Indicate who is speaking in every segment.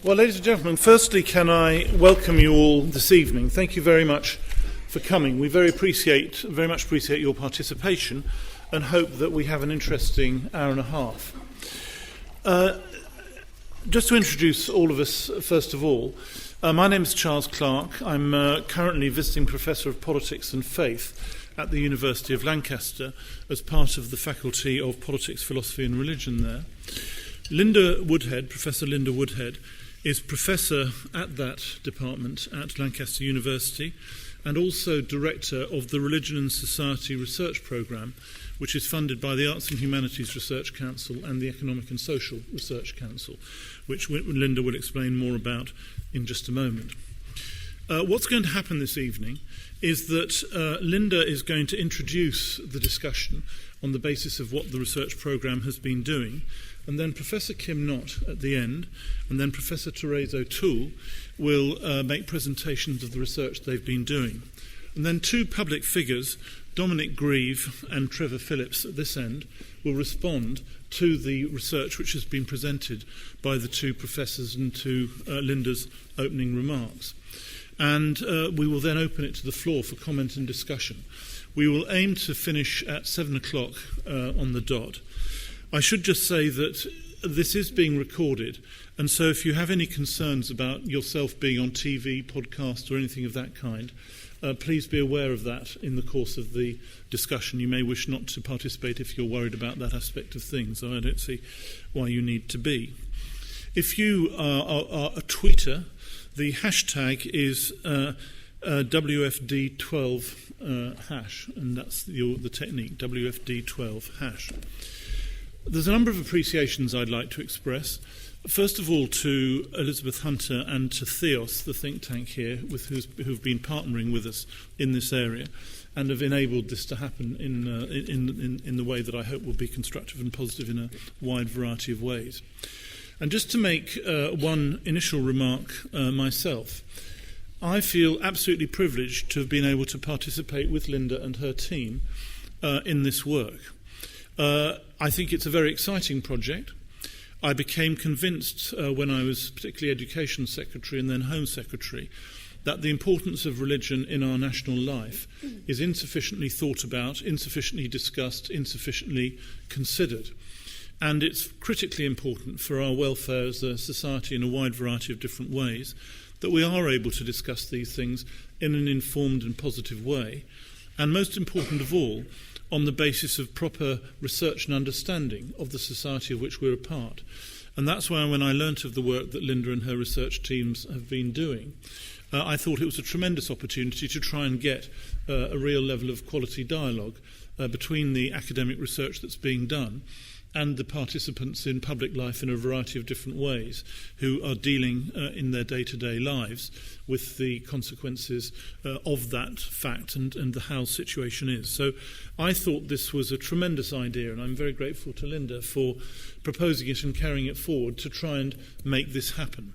Speaker 1: Well, ladies and gentlemen, firstly, can I welcome you all this evening. Thank you very much for coming. We very much appreciate your participation and hope that we have an interesting hour and a half. Just to introduce all of us, first of all, my name is Charles Clarke. I'm currently visiting Professor of Politics and Faith at the University of Lancaster as part of the Faculty of Politics, Philosophy and Religion there. Professor Linda Woodhead, is Professor at that department at Lancaster University and also Director of the Religion and Society Research Programme, which is funded by the Arts and Humanities Research Council and the Economic and Social Research Council, which Linda will explain more about in just a moment. What's going to happen this evening is that Linda is going to introduce the discussion on the basis of what the research programme has been doing, and then Professor Kim Knott at the end, and then Professor Therese O'Toole will make presentations of the research they've been doing. And then two public figures, Dominic Greene and Trevor Phillips at this end, will respond to the research which has been presented by the two professors and to Linda's opening remarks. And we will then open it to the floor for comment and discussion. We will aim to finish at 7 o'clock on the dot. I should just say that this is being recorded, and so if you have any concerns about yourself being on TV, podcast, or anything of that kind, please be aware of that in the course of the discussion. You may wish not to participate if you're worried about that aspect of things, so I don't see why you need to be. If you are a tweeter, the hashtag is WFD12 hash, and that's the technique, WFD12 hash. There's a number of appreciations I'd like to express. First of all, to Elizabeth Hunter and to Theos, the think tank here, who've been partnering with us in this area and have enabled this to happen in the way that I hope will be constructive and positive in a wide variety of ways. And just to make one initial remark myself, I feel absolutely privileged to have been able to participate with Linda and her team in this work. I think it's a very exciting project. I became convinced when I was particularly Education Secretary and then Home Secretary that the importance of religion in our national life is insufficiently thought about, insufficiently discussed, insufficiently considered. And it's critically important for our welfare as a society in a wide variety of different ways that we are able to discuss these things in an informed and positive way. And most important of all, on the basis of proper research and understanding of the society of which we're a part. And that's why when I learnt of the work that Linda and her research teams have been doing, I thought it was a tremendous opportunity to try and get a real level of quality dialogue between the academic research that's being done and the participants in public life in a variety of different ways who are dealing in their day-to-day lives with the consequences of that fact and the how situation is. So I thought this was a tremendous idea, and I'm very grateful to Linda for proposing it and carrying it forward to try and make this happen.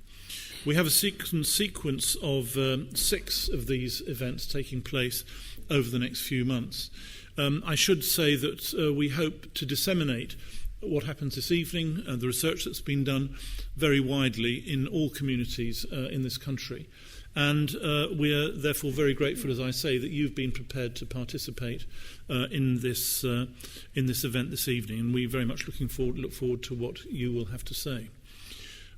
Speaker 1: We have a sequence of 6 of these events taking place over the next few months. I should say that we hope to disseminate what happens this evening, the research that's been done very widely in all communities in this country. And we are therefore very grateful, as I say, that you've been prepared to participate in this event this evening, and we very much look forward to what you will have to say.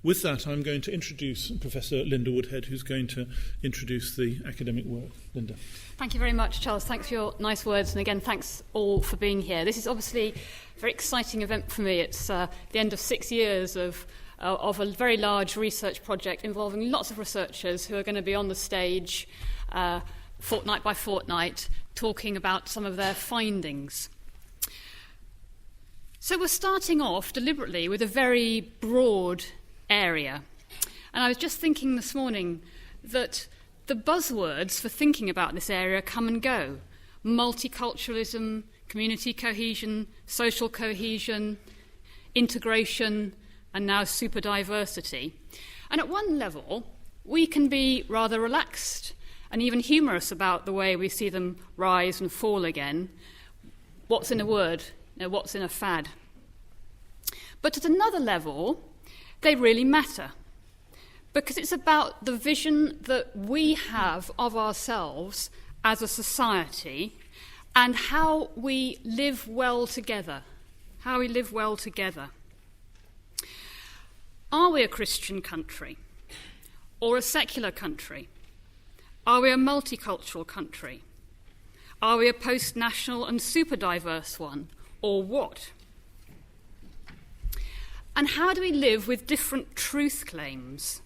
Speaker 1: With that, I'm going to introduce Professor Linda Woodhead, who's going to introduce the academic work. Linda.
Speaker 2: Thank you very much, Charles. Thanks for your nice words. And again, thanks all for being here. This is obviously a very exciting event for me. It's the end of 6 years of a very large research project involving lots of researchers who are going to be on the stage fortnight by fortnight talking about some of their findings. So we're starting off deliberately with a very broad area. And I was just thinking this morning that the buzzwords for thinking about this area come and go. Multiculturalism, community cohesion, social cohesion, integration, and now superdiversity. And at one level, we can be rather relaxed and even humorous about the way we see them rise and fall again. What's in a word? What's in a fad? But at another level, they really matter, because it's about the vision that we have of ourselves as a society and how we live well together. How we live well together. Are we a Christian country or a secular country? Are we a multicultural country? Are we a post-national and super-diverse one, or what? And how do we live with different truth claims?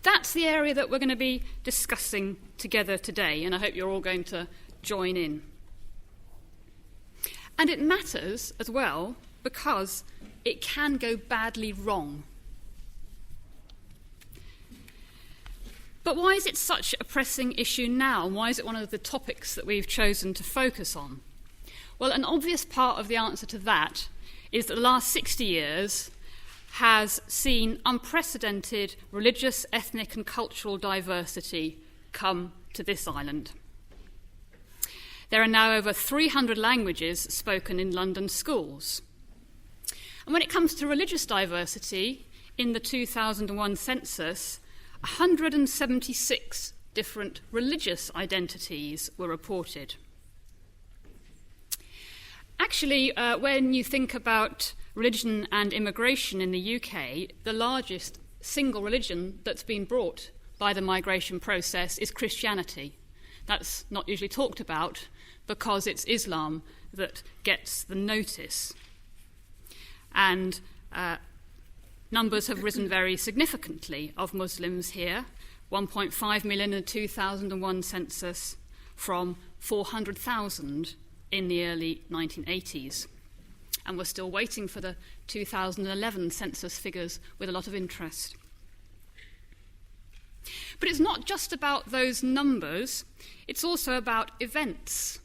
Speaker 2: That's the area that we're going to be discussing together today, and I hope you're all going to join in. And it matters as well because it can go badly wrong. But why is it such a pressing issue now? Why is it one of the topics that we've chosen to focus on? Well, an obvious part of the answer to that is that the last 60 years has seen unprecedented religious, ethnic and cultural diversity come to this island. There are now over 300 languages spoken in London schools. And when it comes to religious diversity, in the 2001 census, 176 different religious identities were reported. Actually, when you think about religion and immigration in the UK, the largest single religion that's been brought by the migration process is Christianity. That's not usually talked about because it's Islam that gets the notice. And numbers have risen very significantly of Muslims here, 1.5 million in the 2001 census from 400,000 in the early 1980s. And we're still waiting for the 2011 census figures with a lot of interest. But it's not just about those numbers, it's also about events,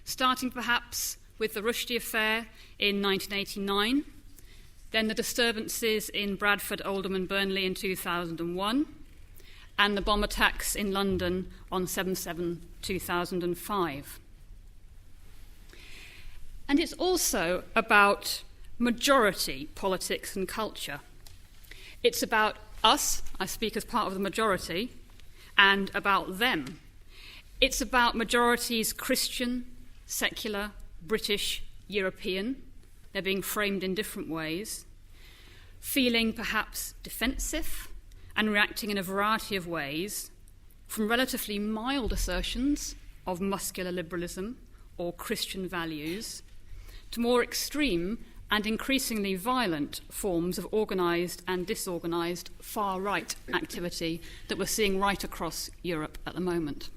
Speaker 2: starting perhaps with the Rushdie affair in 1989, then the disturbances in Bradford, Oldham and Burnley in 2001, and the bomb attacks in London on 7/7/2005. And it's also about majority politics and culture. It's about us, I speak as part of the majority, and about them. It's about majorities Christian, secular, British, European. They're being framed in different ways, feeling perhaps defensive and reacting in a variety of ways, from relatively mild assertions of muscular liberalism or Christian values to more extreme and increasingly violent forms of organised and disorganised far-right activity that we're seeing right across Europe at the moment.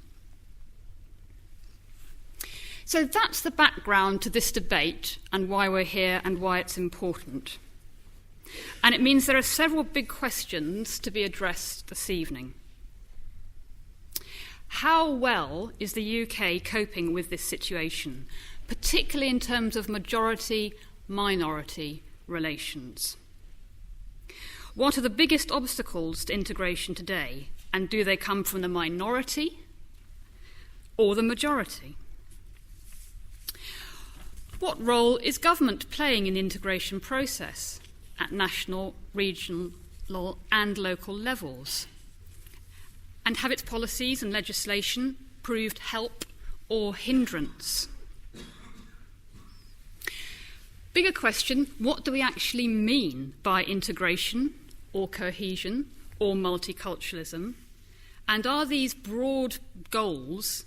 Speaker 2: So that's the background to this debate and why we're here and why it's important. And it means there are several big questions to be addressed this evening. How well is the UK coping with this situation, particularly in terms of majority-minority relations? What are the biggest obstacles to integration today, and do they come from the minority or the majority? What role is government playing in the integration process at national, regional and local levels? And have its policies and legislation proved help or hindrance? Bigger question, what do we actually mean by integration or cohesion or multiculturalism? And are these broad goals,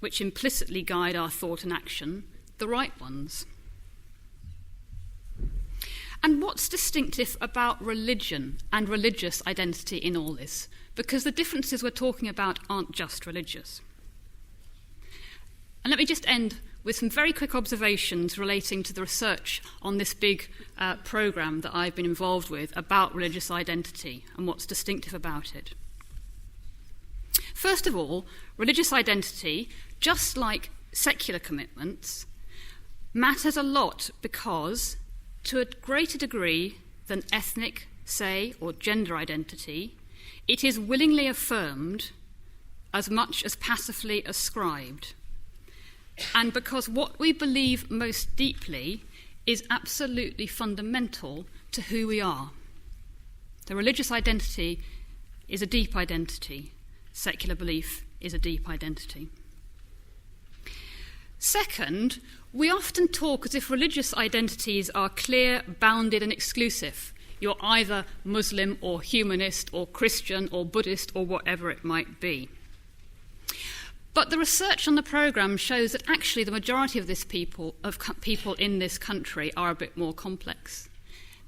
Speaker 2: which implicitly guide our thought and action, the right ones? And what's distinctive about religion and religious identity in all this? Because the differences we're talking about aren't just religious. And let me just end with some very quick observations relating to the research on this big programme that I've been involved with about religious identity and what's distinctive about it. First of all, religious identity, just like secular commitments, matters a lot because, to a greater degree than ethnic, say, or gender identity, it is willingly affirmed as much as passively ascribed. And because what we believe most deeply is absolutely fundamental to who we are. The religious identity is a deep identity. Secular belief is a deep identity. Second, we often talk as if religious identities are clear, bounded and exclusive. You're either Muslim or humanist or Christian or Buddhist or whatever it might be. But the research on the programme shows that actually the majority of people in this country are a bit more complex.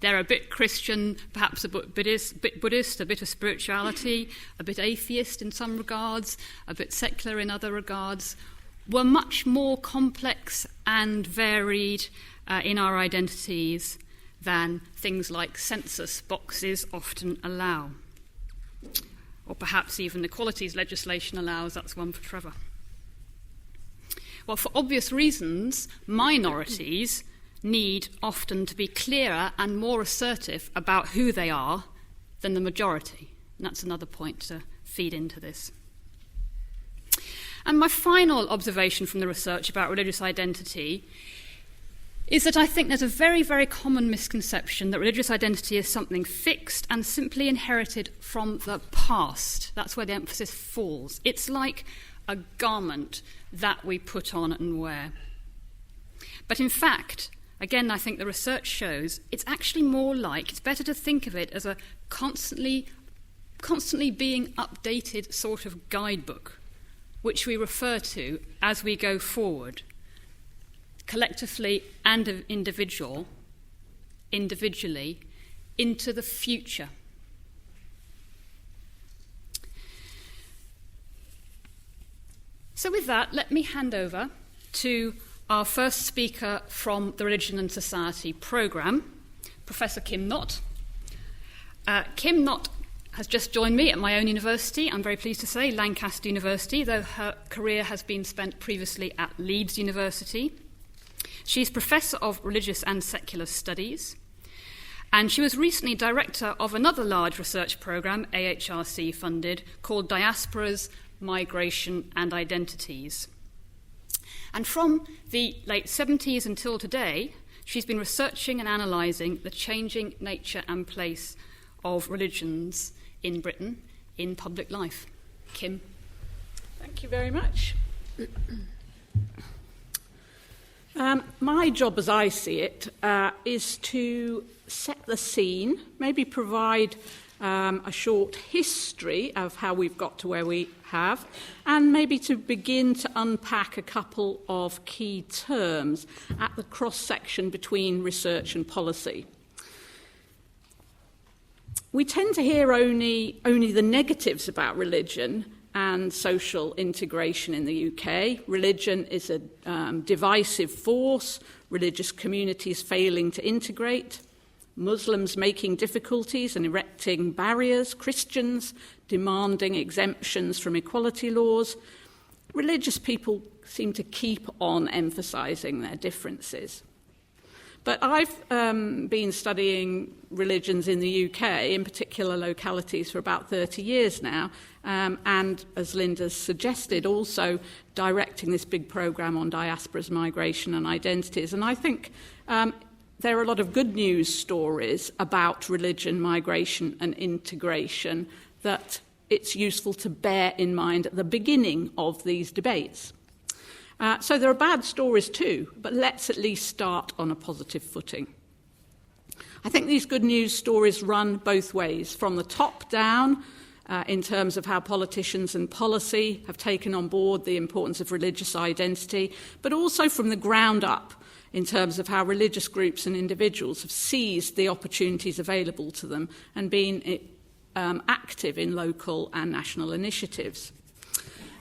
Speaker 2: They're a bit Christian, perhaps a bit Buddhist, a bit of spirituality, a bit atheist in some regards, a bit secular in other regards. We're much more complex and varied in our identities than things like census boxes often allow. Or perhaps even equalities legislation allows. That's one for Trevor. Well, for obvious reasons, minorities need often to be clearer and more assertive about who they are than the majority. And that's another point to feed into this. And my final observation from the research about religious identity is that I think there's a very, very common misconception that religious identity is something fixed and simply inherited from the past. That's where the emphasis falls. It's like a garment that we put on and wear. But in fact, again, I think the research shows it's actually more like, it's better to think of it as a constantly being updated sort of guidebook, which we refer to as we go forward, collectively and individually, into the future. So with that, let me hand over to our first speaker from the Religion and Society programme, Professor Kim Knott. Kim Knott has just joined me at my own university, I'm very pleased to say, Lancaster University, though her career has been spent previously at Leeds University. She's Professor of Religious and Secular Studies, and she was recently director of another large research programme, AHRC funded, called Diasporas, Migration and Identities. And from the late 70s until today, she's been researching and analysing the changing nature and place of religions in Britain in public life. Kim.
Speaker 3: Thank you very much. My job, as I see it, is to set the scene, maybe provide a short history of how we've got to where we have, and maybe to begin to unpack a couple of key terms at the cross-section between research and policy. We tend to hear only the negatives about religion and social integration in the UK. Religion is a divisive force, religious communities failing to integrate, Muslims making difficulties and erecting barriers, Christians demanding exemptions from equality laws. Religious people seem to keep on emphasising their differences. But I've been studying religions in the UK, in particular localities, for about 30 years now, and, as Linda's suggested, also directing this big programme on diasporas, migration and identities. And I think there are a lot of good news stories about religion, migration and integration that it's useful to bear in mind at the beginning of these debates. So there are bad stories too, but let's at least start on a positive footing. I think these good news stories run both ways, from the top down, in terms of how politicians and policy have taken on board the importance of religious identity, but also from the ground up, in terms of how religious groups and individuals have seized the opportunities available to them and been active in local and national initiatives.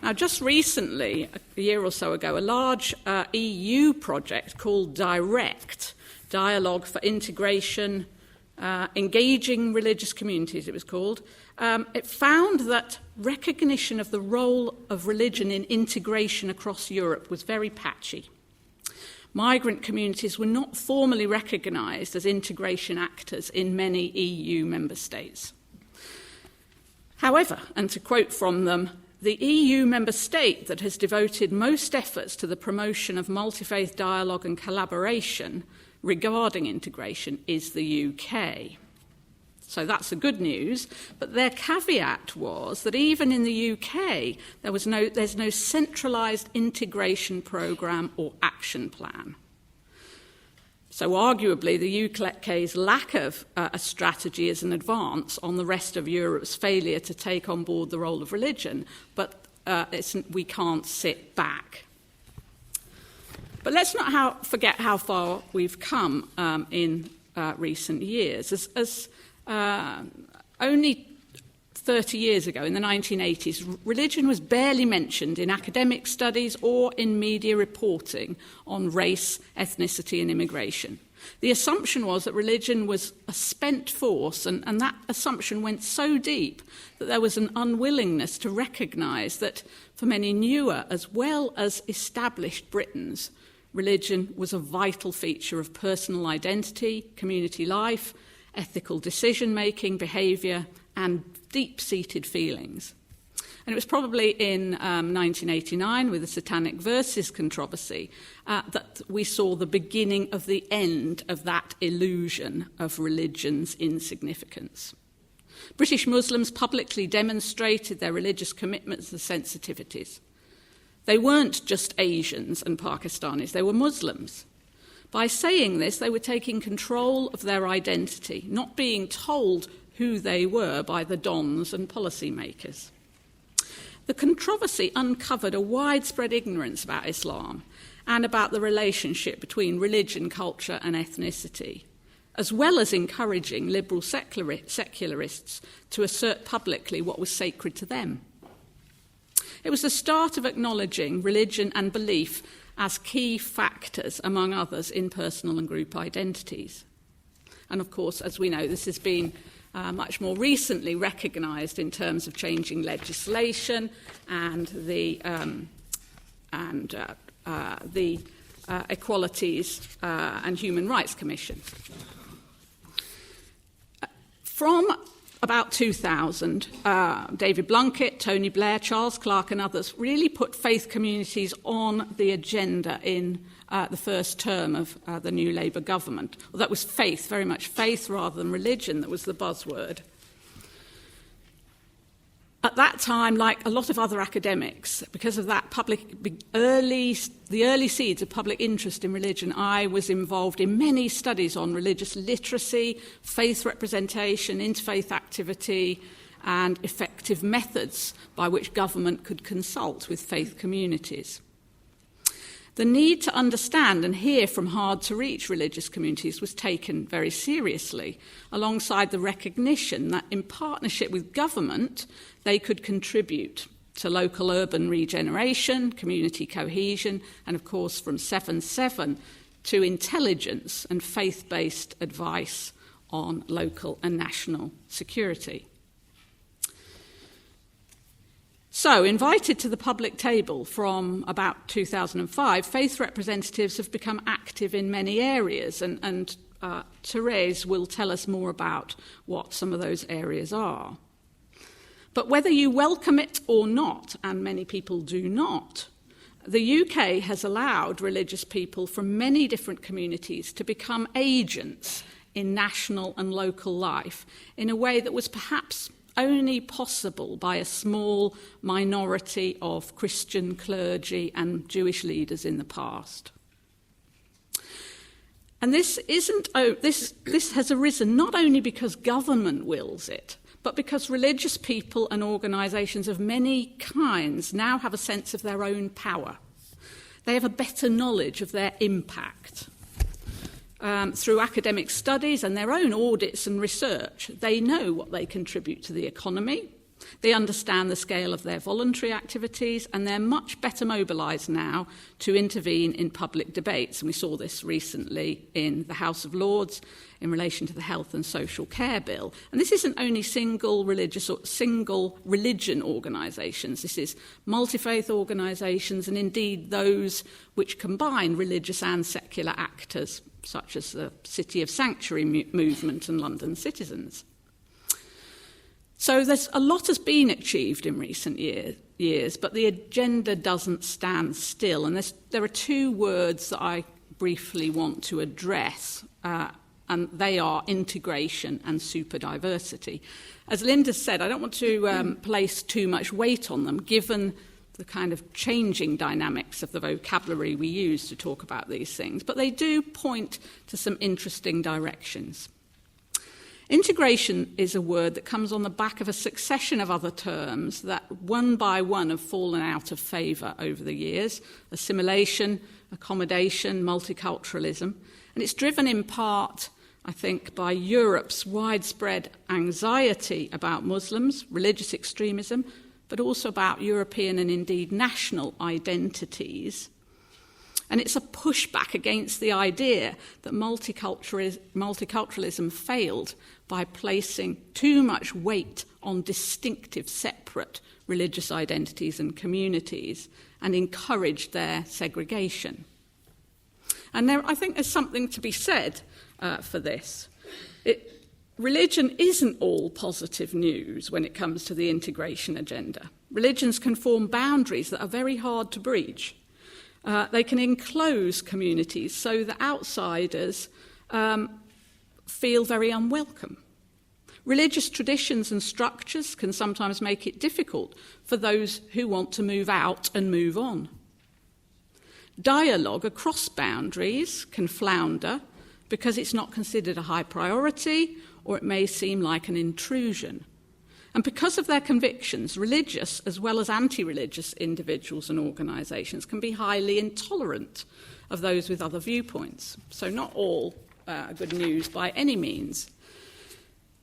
Speaker 3: Now, just recently, a year or so ago, a large EU project called DIRECT, Dialogue for Integration, Engaging Religious Communities, it was called, it found that recognition of the role of religion in integration across Europe was very patchy. Migrant communities were not formally recognised as integration actors in many EU member states. However, and to quote from them, the EU member state that has devoted most efforts to the promotion of multi-faith dialogue and collaboration regarding integration is the UK. So that's the good news. But their caveat was that even in the UK, there's no centralised integration programme or action plan. So arguably, the UK's lack of a strategy is an advance on the rest of Europe's failure to take on board the role of religion, but we can't sit back. But let's not forget how far we've come in recent years. As only 30 years ago, in the 1980s, religion was barely mentioned in academic studies or in media reporting on race, ethnicity and immigration. The assumption was that religion was a spent force, and that assumption went so deep that there was an unwillingness to recognise that for many newer as well as established Britons, religion was a vital feature of personal identity, community life, ethical decision-making, behaviour and deep-seated feelings. And it was probably in 1989, with the Satanic Verses controversy, that we saw the beginning of the end of that illusion of religion's insignificance. British Muslims publicly demonstrated their religious commitments and sensitivities. They weren't just Asians and Pakistanis, they were Muslims. By saying this, they were taking control of their identity, not being told who they were by the dons and policymakers. The controversy uncovered a widespread ignorance about Islam and about the relationship between religion, culture and ethnicity, as well as encouraging liberal secularists to assert publicly what was sacred to them. It was the start of acknowledging religion and belief as key factors, among others, in personal and group identities. And of course, as we know, this has been much more recently recognised in terms of changing legislation and the Equalities and Human Rights Commission. From about 2000, David Blunkett, Tony Blair, Charles Clarke and others really put faith communities on the agenda in the first term of the new Labour government. Well, that was faith, very much faith rather than religion, that was the buzzword. At that time, like a lot of other academics, because of that the early seeds of public interest in religion, I was involved in many studies on religious literacy, faith representation, interfaith activity, and effective methods by which government could consult with faith communities. The need to understand and hear from hard-to-reach religious communities was taken very seriously, alongside the recognition that in partnership with government, they could contribute to local urban regeneration, community cohesion, and of course from 7/7 to intelligence and faith-based advice on local and national security. So, invited to the public table from about 2005, faith representatives have become active in many areas, and Therese will tell us more about what some of those areas are. But whether you welcome it or not, and many people do not, the UK has allowed religious people from many different communities to become agents in national and local life in a way that was perhaps only possible by a small minority of Christian clergy and Jewish leaders in the past. And this has arisen not only because government wills it, but because religious people and organisations of many kinds now have a sense of their own power. They have a better knowledge of their impact. Through academic studies and their own audits and research, they know what they contribute to the economy, they understand the scale of their voluntary activities, and they're much better mobilised now to intervene in public debates. And we saw this recently in the House of Lords in relation to the Health and Social Care Bill. And this isn't only single religion organisations, this is multi-faith organisations, and indeed those which combine religious and secular actors, such as the City of Sanctuary movement and London Citizens. So there's a lot has been achieved in recent years, but the agenda doesn't stand still. And there are two words that I briefly want to address and they are integration and superdiversity. As Linda said, I don't want to place too much weight on them, given the kind of changing dynamics of the vocabulary we use to talk about these things, but they do point to some interesting directions. Integration is a word that comes on the back of a succession of other terms that one by one have fallen out of favour over the years: assimilation, accommodation, multiculturalism. And it's driven in part, I think, by Europe's widespread anxiety about Muslims, religious extremism, but also about European and indeed national identities. And it's a pushback against the idea that multiculturalism failed by placing too much weight on distinctive, separate religious identities and communities and encouraged their segregation. And I think there's something to be said for this. Religion isn't all positive news when it comes to the integration agenda. Religions can form boundaries that are very hard to breach. They can enclose communities so that outsiders feel very unwelcome. Religious traditions and structures can sometimes make it difficult for those who want to move out and move on. Dialogue across boundaries can flounder because it's not considered a high priority, or it may seem like an intrusion. And because of their convictions, religious as well as anti-religious individuals and organisations can be highly intolerant of those with other viewpoints. So not all good news by any means.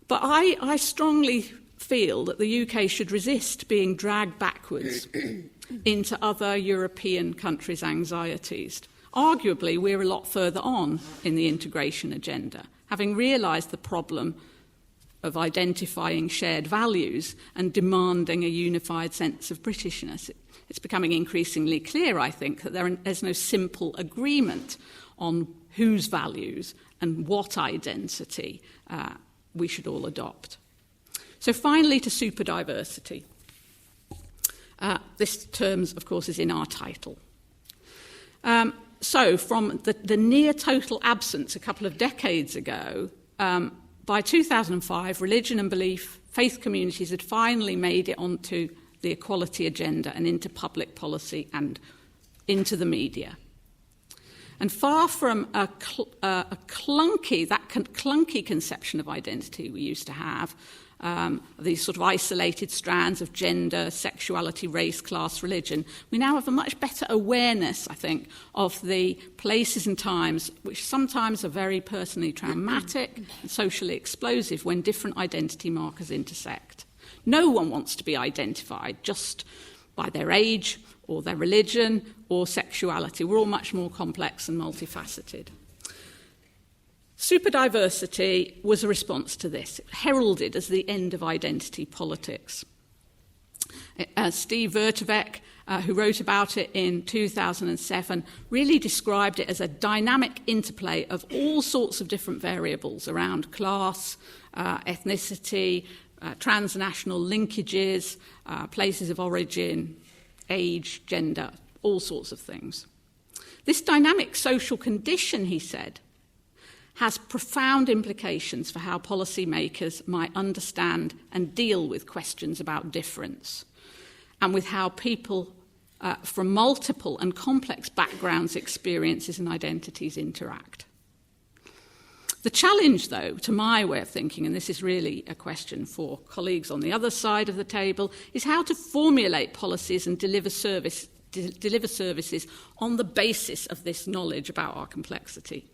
Speaker 3: But I strongly feel that the UK should resist being dragged backwards into other European countries' anxieties. Arguably, we're a lot further on in the integration agenda, having realised the problem of identifying shared values and demanding a unified sense of Britishness. It's becoming increasingly clear, I think, that there's no simple agreement on whose values and what identity we should all adopt. So finally, to superdiversity. This term, of course, is in our title. So from the near total absence a couple of decades ago, by 2005, religion and belief, faith communities had finally made it onto the equality agenda and into public policy and into the media. And far from a clunky conception of identity we used to have, these sort of isolated strands of gender, sexuality, race, class, religion, we now have a much better awareness, I think, of the places and times which sometimes are very personally traumatic and socially explosive when different identity markers intersect. No one wants to be identified just by their age or their religion or sexuality. We're all much more complex and multifaceted. Superdiversity was a response to this, heralded as the end of identity politics. Steve Vertevec, who wrote about it in 2007, really described it as a dynamic interplay of all sorts of different variables around class, ethnicity, transnational linkages, places of origin, age, gender, all sorts of things. This dynamic social condition, he said, has profound implications for how policymakers might understand and deal with questions about difference, and with how people from multiple and complex backgrounds, experiences and identities interact. The challenge, though, to my way of thinking, and this is really a question for colleagues on the other side of the table, is how to formulate policies and deliver services on the basis of this knowledge about our complexity.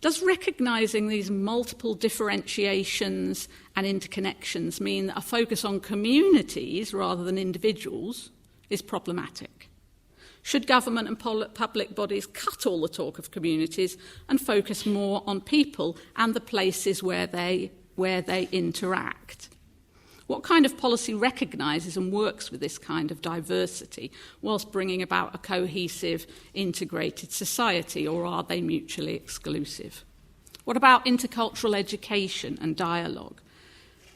Speaker 3: Does recognising these multiple differentiations and interconnections mean that a focus on communities rather than individuals is problematic? Should government and public bodies cut all the talk of communities and focus more on people and the places where they interact? What kind of policy recognises and works with this kind of diversity whilst bringing about a cohesive, integrated society, or are they mutually exclusive? What about intercultural education and dialogue?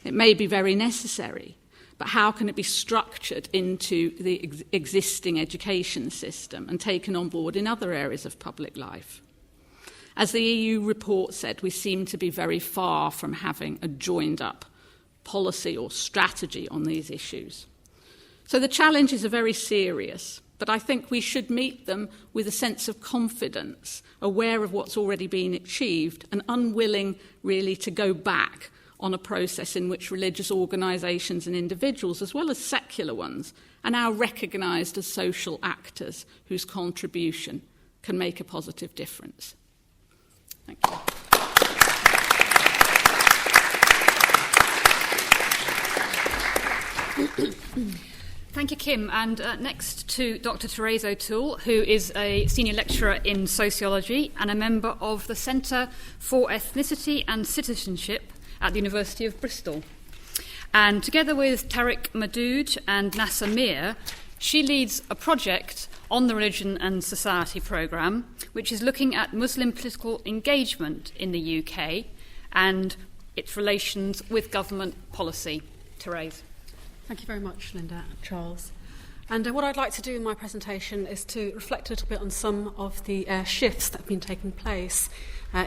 Speaker 3: It may be very necessary, but how can it be structured into the existing education system and taken on board in other areas of public life? As the EU report said, we seem to be very far from having a joined-up policy or strategy on these issues. So the challenges are very serious, but I think we should meet them with a sense of confidence, aware of what's already been achieved, and unwilling really to go back on a process in which religious organisations and individuals, as well as secular ones, are now recognised as social actors whose contribution can make a positive difference. Thank you.
Speaker 2: Thank you, Kim. And next to Dr. Therese O'Toole, who is a senior lecturer in sociology and a member of the Centre for Ethnicity and Citizenship at the University of Bristol. And together with Tariq Madood and Nasser Mir, she leads a project on the Religion and Society programme, which is looking at Muslim political engagement in the UK and its relations with government policy. Therese.
Speaker 4: Thank you very much, Linda and Charles. And what I'd like to do in my presentation is to reflect a little bit on some of the shifts that have been taking place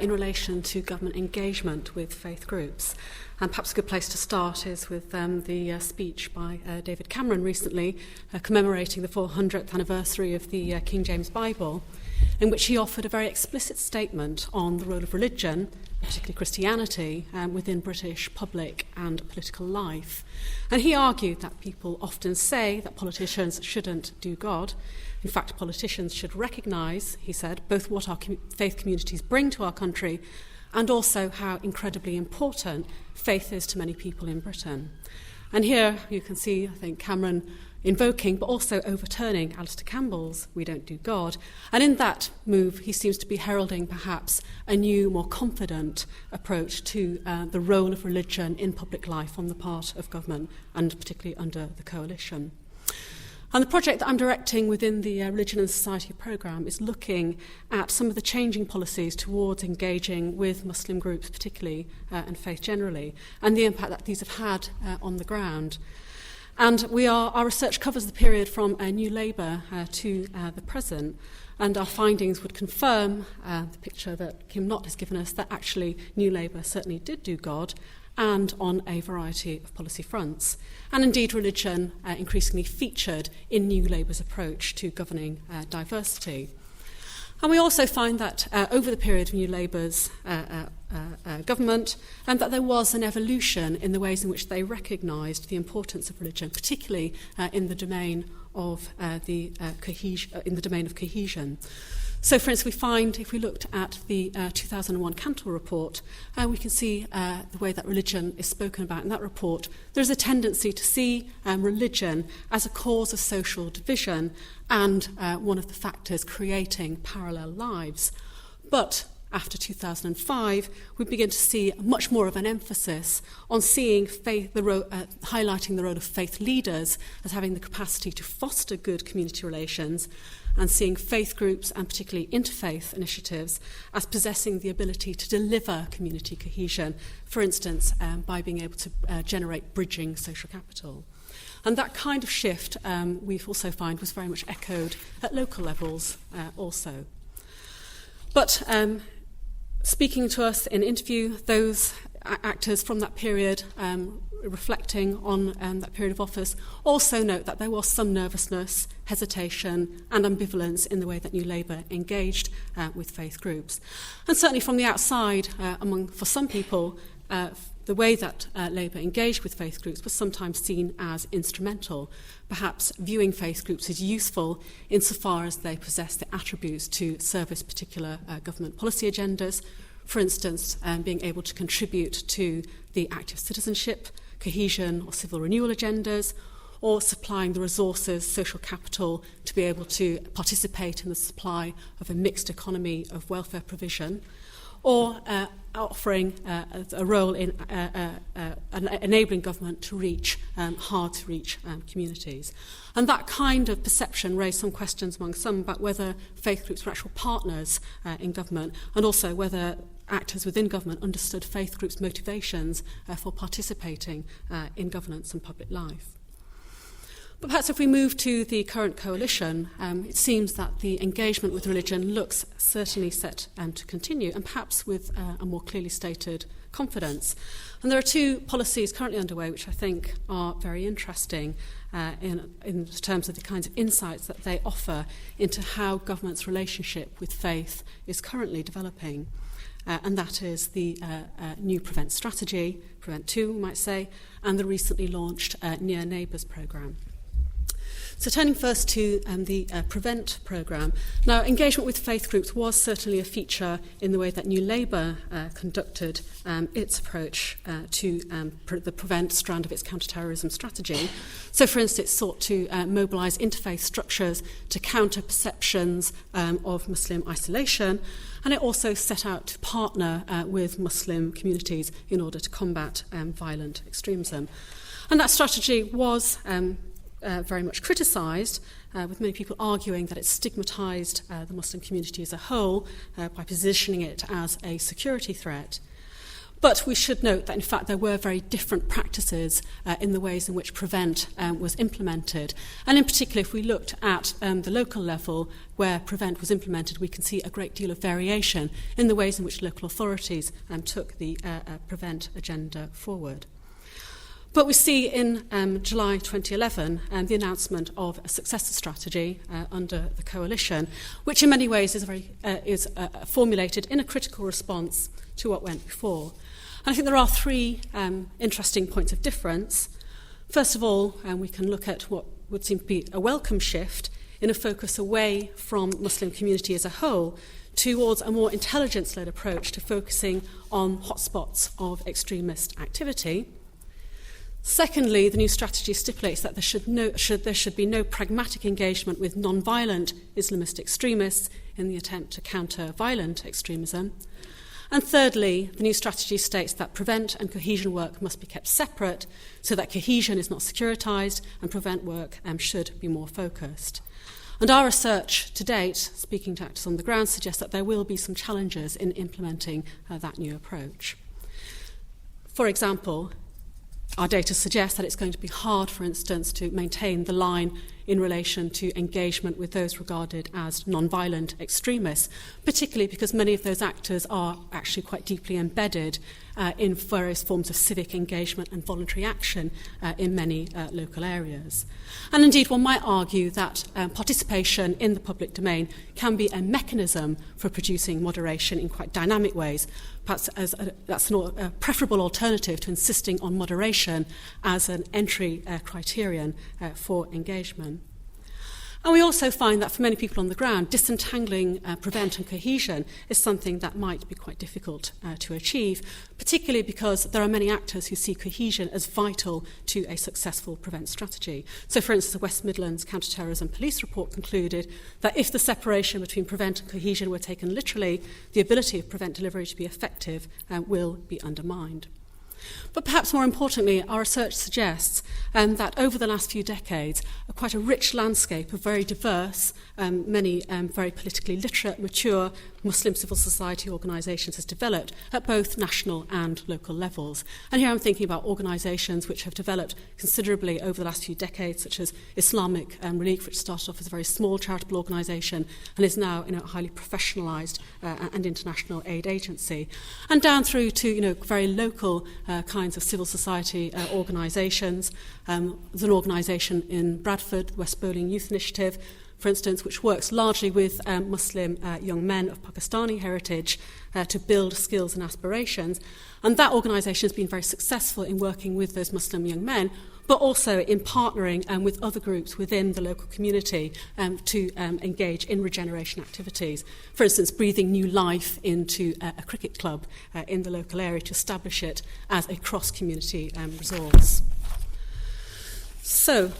Speaker 4: in relation to government engagement with faith groups. And perhaps a good place to start is with the speech by David Cameron recently, commemorating the 400th anniversary of the King James Bible, in which he offered a very explicit statement on the role of religion, particularly Christianity, within British public and political life. And he argued that people often say that politicians shouldn't do God. In fact, politicians should recognise, he said, both what our faith communities bring to our country and also how incredibly important faith is to many people in Britain. And here you can see, I think, Cameron invoking but also overturning Alistair Campbell's "We Don't Do God." And in that move, he seems to be heralding perhaps a new, more confident approach to the role of religion in public life on the part of government, and particularly under the coalition. And the project that I'm directing within the Religion and Society programme is looking at some of the changing policies towards engaging with Muslim groups particularly, and faith generally, and the impact that these have had on the ground. And our research covers the period from New Labour to the present, and our findings would confirm the picture that Kim Knott has given us, that actually New Labour certainly did do God, and on a variety of policy fronts. And indeed, religion increasingly featured in New Labour's approach to governing diversity. And we also find that over the period of New Labour's government, and that there was an evolution in the ways in which they recognised the importance of religion, particularly in the domain of cohesion. So, for instance, we find, if we looked at the 2001 Cantor report, we can see the way that religion is spoken about in that report. There's a tendency to see religion as a cause of social division and one of the factors creating parallel lives. But after 2005, we begin to see much more of an emphasis on seeing faith, highlighting the role of faith leaders as having the capacity to foster good community relations, and seeing faith groups, and particularly interfaith initiatives, as possessing the ability to deliver community cohesion, for instance, by being able to generate bridging social capital. And that kind of shift, we also find, was very much echoed at local levels also. But speaking to us in interview, those actors from that period, reflecting on that period of office, also note that there was some nervousness, hesitation and ambivalence in the way that New Labour engaged with faith groups. And certainly from the outside, for some people, the way that Labour engaged with faith groups was sometimes seen as instrumental, perhaps viewing faith groups as useful insofar as they possess the attributes to service particular government policy agendas, for instance, being able to contribute to the active citizenship, cohesion or civil renewal agendas, or supplying the resources, social capital, to be able to participate in the supply of a mixed economy of welfare provision, or offering a role in enabling government to reach hard-to-reach communities. And that kind of perception raised some questions among some about whether faith groups were actual partners in government, and also whether actors within government understood faith groups' motivations for participating in governance and public life. But perhaps if we move to the current coalition, it seems that the engagement with religion looks certainly set to continue, and perhaps with a more clearly stated confidence. And there are two policies currently underway which I think are very interesting in terms of the kinds of insights that they offer into how government's relationship with faith is currently developing. And that is the new Prevent strategy, Prevent 2, we might say, and the recently launched Near Neighbours programme. So turning first to the Prevent programme. Now, engagement with faith groups was certainly a feature in the way that New Labour conducted its approach to the Prevent strand of its counter-terrorism strategy. So, for instance, it sought to mobilise interfaith structures to counter perceptions of Muslim isolation, and it also set out to partner with Muslim communities in order to combat violent extremism. And that strategy was very much criticised, with many people arguing that it stigmatised the Muslim community as a whole by positioning it as a security threat. But we should note that, in fact, there were very different practices in the ways in which Prevent was implemented. And in particular, if we looked at the local level where Prevent was implemented, we can see a great deal of variation in the ways in which local authorities took the Prevent agenda forward. But we see in July 2011 the announcement of a successor strategy under the coalition, which in many ways is formulated in a critical response to what went before. And I think there are three interesting points of difference. First of all, we can look at what would seem to be a welcome shift in a focus away from Muslim community as a whole towards a more intelligence-led approach to focusing on hotspots of extremist activity. Secondly, the new strategy stipulates that there should be no pragmatic engagement with non-violent Islamist extremists in the attempt to counter violent extremism. And thirdly, the new strategy states that Prevent and cohesion work must be kept separate so that cohesion is not securitised and Prevent work should be more focused. And our research to date, speaking to actors on the ground, suggests that there will be some challenges in implementing that new approach. For example, our data suggests that it's going to be hard, for instance, to maintain the line in relation to engagement with those regarded as non-violent extremists, particularly because many of those actors are actually quite deeply embedded in various forms of civic engagement and voluntary action in many local areas. And indeed, one might argue that participation in the public domain can be a mechanism for producing moderation in quite dynamic ways, perhaps that's a preferable alternative to insisting on moderation as an entry criterion for engagement. And we also find that for many people on the ground, disentangling Prevent and cohesion is something that might be quite difficult to achieve, particularly because there are many actors who see cohesion as vital to a successful Prevent strategy. So, for instance, the West Midlands Counter-Terrorism Police report concluded that if the separation between Prevent and cohesion were taken literally, the ability of Prevent delivery to be effective will be undermined. But perhaps more importantly, our research suggests that over the last few decades, quite a rich landscape of very diverse, many very politically literate, mature Muslim civil society organisations has developed at both national and local levels. And here I'm thinking about organisations which have developed considerably over the last few decades, such as Islamic Relief, which started off as a very small charitable organisation and is now a highly professionalised and international aid agency, and down through to very local kinds of civil society organisations. There's an organisation in Bradford, the West Bowling Youth Initiative, for instance, which works largely with Muslim young men of Pakistani heritage to build skills and aspirations. And that organisation has been very successful in working with those Muslim young men, but also in partnering with other groups within the local community to engage in regeneration activities. For instance, breathing new life into a cricket club in the local area to establish it as a cross-community resource. So,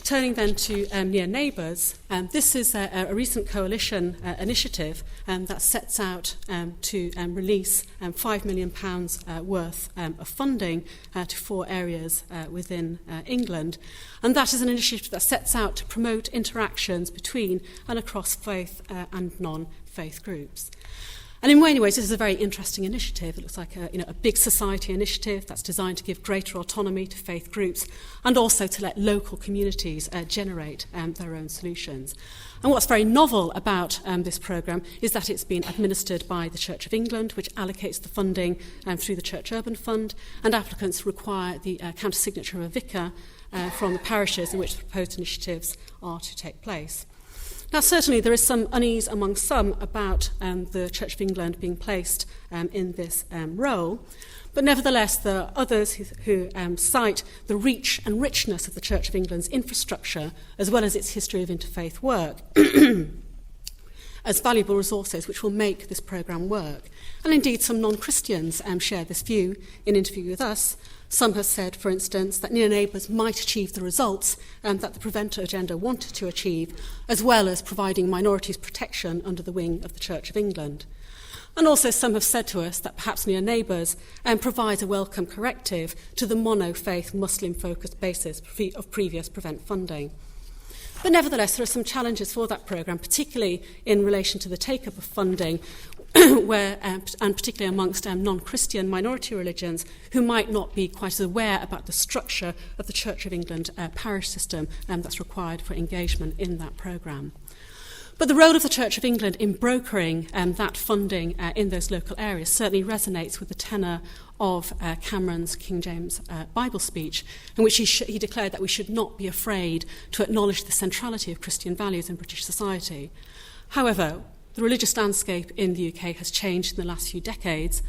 Speaker 4: turning then to Near Neighbours, this is a recent coalition initiative that sets out to release £5 million worth of funding to 4 areas within England. And that is an initiative that sets out to promote interactions between and across faith and non-faith groups. And in many ways, this is a very interesting initiative. It looks like a big society initiative that's designed to give greater autonomy to faith groups and also to let local communities generate their own solutions. And what's very novel about this programme is that it's been administered by the Church of England, which allocates the funding through the Church Urban Fund, and applicants require the counter-signature of a vicar from the parishes in which the proposed initiatives are to take place. Now, certainly there is some unease among some about the Church of England being placed in this role, but nevertheless there are others who cite the reach and richness of the Church of England's infrastructure as well as its history of interfaith work as valuable resources which will make this programme work. And indeed some non-Christians share this view in interview with us. Some have said, for instance, that near neighbours might achieve the results that the Preventer agenda wanted to achieve, as well as providing minorities protection under the wing of the Church of England. And also some have said to us that perhaps near neighbours provides a welcome corrective to the mono-faith Muslim-focused basis of previous Prevent funding. But nevertheless, there are some challenges for that programme, particularly in relation to the take-up of funding, where, and particularly amongst non-Christian minority religions who might not be quite as aware about the structure of the Church of England parish system that's required for engagement in that programme. But the role of the Church of England in brokering that funding in those local areas certainly resonates with the tenor of Cameron's King James Bible speech, in which he declared that we should not be afraid to acknowledge the centrality of Christian values in British society. However, the religious landscape in the UK has changed in the last few decades.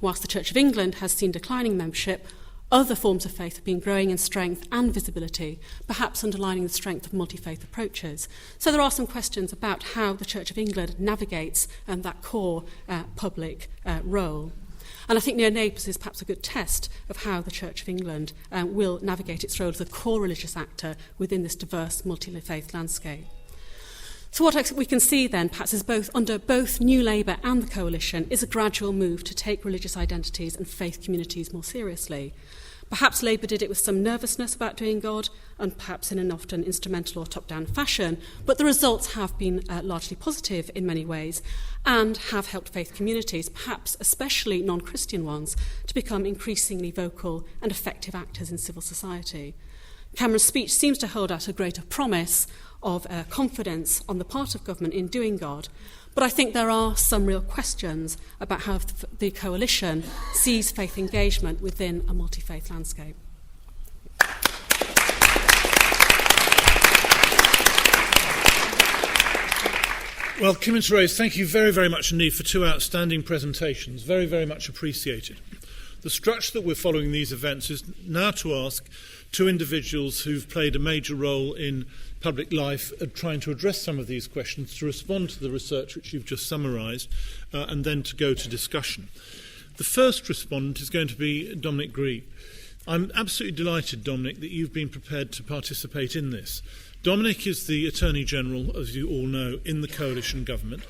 Speaker 4: Whilst the Church of England has seen declining membership, other forms of faith have been growing in strength and visibility, perhaps underlining the strength of multi-faith approaches. So there are some questions about how the Church of England navigates that core public role. And I think Near Neighbours is perhaps a good test of how the Church of England will navigate its role as a core religious actor within this diverse multi-faith landscape. So what we can see then, perhaps, is under both New Labour and the Coalition, is a gradual move to take religious identities and faith communities more seriously. Perhaps Labour did it with some nervousness about doing God, and perhaps in an often instrumental or top-down fashion, but the results have been largely positive in many ways, and have helped faith communities, perhaps especially non-Christian ones, to become increasingly vocal and effective actors in civil society. Cameron's speech seems to hold out a greater promise of confidence on the part of government in doing God, but I think there are some real questions about how the coalition sees faith engagement within a multi-faith landscape.
Speaker 1: Well, Kim and Therese, thank you very, very much indeed for two outstanding presentations. Very, very much appreciated. The structure that we're following these events is now to ask two individuals who've played a major role in public life trying to address some of these questions, to respond to the research which you've just summarised, and then to go to discussion. The first respondent is going to be Dominic Greene. I'm absolutely delighted, Dominic, that you've been prepared to participate in this. Dominic is the Attorney General, as you all know, in the coalition government.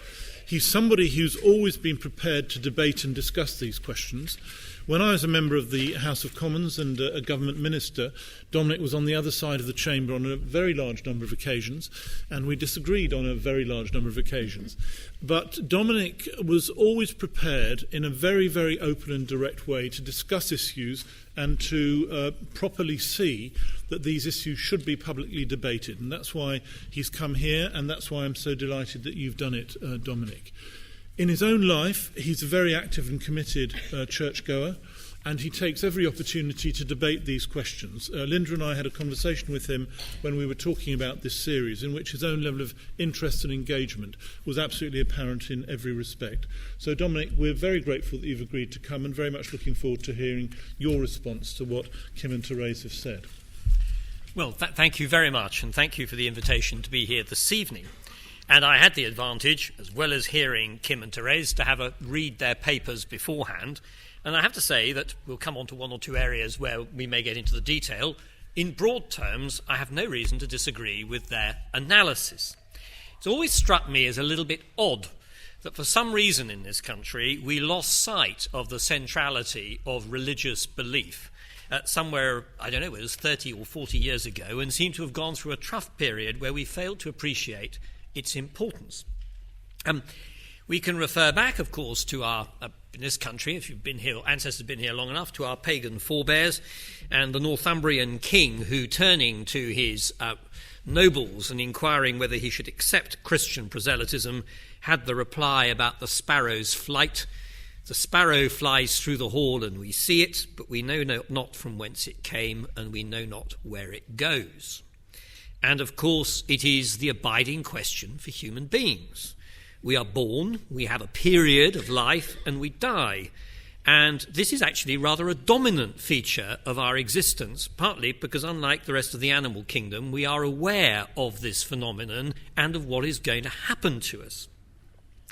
Speaker 1: He's somebody who's always been prepared to debate and discuss these questions. When I was a member of the House of Commons and a government minister, Dominic was on the other side of the chamber on a very large number of occasions, and we disagreed on a very large number of occasions. But Dominic was always prepared in a very, very open and direct way to discuss issues and to properly see that these issues should be publicly debated. And that's why he's come here, and that's why I'm so delighted that you've done it, Dominic. In his own life, he's a very active and committed churchgoer, and he takes every opportunity to debate these questions. Linda and I had a conversation with him when we were talking about this series, in which his own level of interest and engagement was absolutely apparent in every respect. So, Dominic, we're very grateful that you've agreed to come, and very much looking forward to hearing your response to what Kim and Therese have said.
Speaker 5: Well, thank you very much, and thank you for the invitation to be here this evening. And I had the advantage, as well as hearing Kim and Therese, to read their papers beforehand. And I have to say that we'll come on to one or two areas where we may get into the detail. In broad terms, I have no reason to disagree with their analysis. It's always struck me as a little bit odd that for some reason in this country we lost sight of the centrality of religious belief. Somewhere, I don't know, it was 30 or 40 years ago, and seemed to have gone through a trough period where we failed to appreciate its importance. We can refer back, of course, to our, in this country, if you've been here, ancestors have been here long enough, to our pagan forebears and the Northumbrian king who, turning to his nobles and inquiring whether he should accept Christian proselytism, had the reply about the sparrow's flight. The sparrow flies through the hall and we see it, but we know not from whence it came, and we know not where it goes. And of course, it is the abiding question for human beings. We are born, we have a period of life, and we die. And this is actually rather a dominant feature of our existence, partly because, unlike the rest of the animal kingdom, we are aware of this phenomenon and of what is going to happen to us.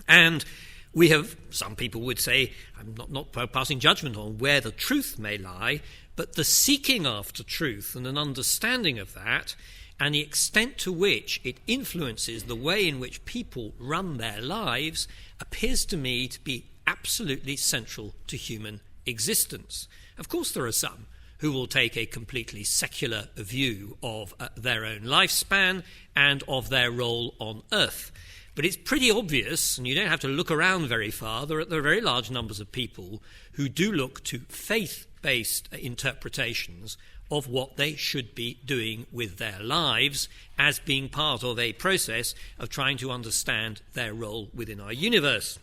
Speaker 5: And we have, some people would say, I'm not passing judgment on where the truth may lie, but the seeking after truth and an understanding of that, and the extent to which it influences the way in which people run their lives, appears to me to be absolutely central to human existence. Of course, there are some who will take a completely secular view of their own lifespan and of their role on earth. But it's pretty obvious, and you don't have to look around very far, there are very large numbers of people who do look to faith-based interpretations of what they should be doing with their lives as being part of a process of trying to understand their role within our universe.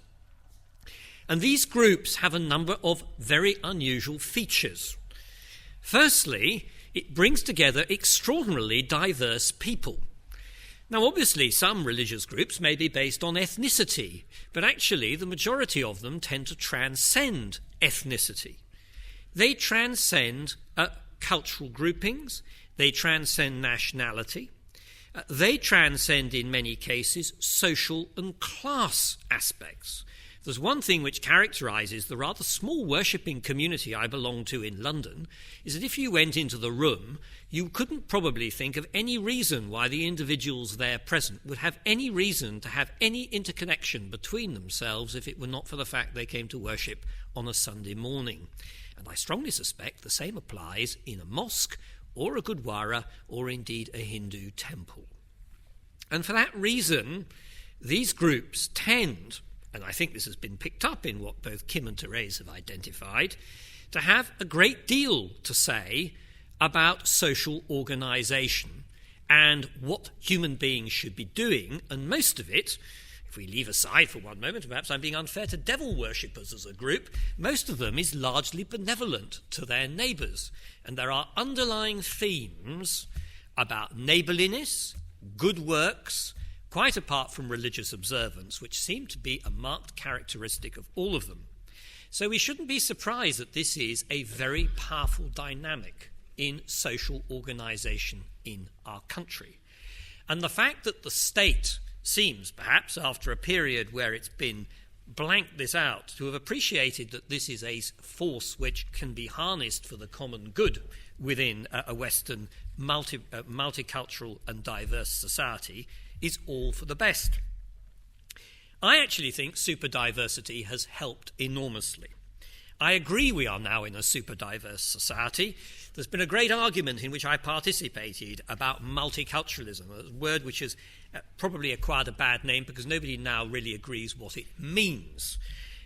Speaker 5: And these groups have a number of very unusual features. Firstly, it brings together extraordinarily diverse people. Now, obviously, some religious groups may be based on ethnicity, but actually the majority of them tend to transcend ethnicity. They transcend cultural groupings, they transcend nationality, they transcend, in many cases, social and class aspects. There's one thing which characterises the rather small worshipping community I belong to in London, is that if you went into the room, you couldn't probably think of any reason why the individuals there present would have any reason to have any interconnection between themselves if it were not for the fact they came to worship on a Sunday morning. And I strongly suspect the same applies in a mosque or a gurdwara or indeed a Hindu temple. And for that reason, these groups tend, and I think this has been picked up in what both Kim and Therese have identified, to have a great deal to say about social organisation and what human beings should be doing, and most of it, if we leave aside for one moment, perhaps I'm being unfair to devil worshippers as a group, most of them is largely benevolent to their neighbours. And there are underlying themes about neighbourliness, good works, quite apart from religious observance, which seem to be a marked characteristic of all of them. So we shouldn't be surprised that this is a very powerful dynamic in social organisation in our country. And the fact that the state seems, perhaps after a period where it's been blanked this out, to have appreciated that this is a force which can be harnessed for the common good within a Western multicultural and diverse society is all for the best. I actually think superdiversity has helped enormously. I agree we are now in a superdiverse society. There's been a great argument in which I participated about multiculturalism, a word which has probably acquired a bad name because nobody now really agrees what it means.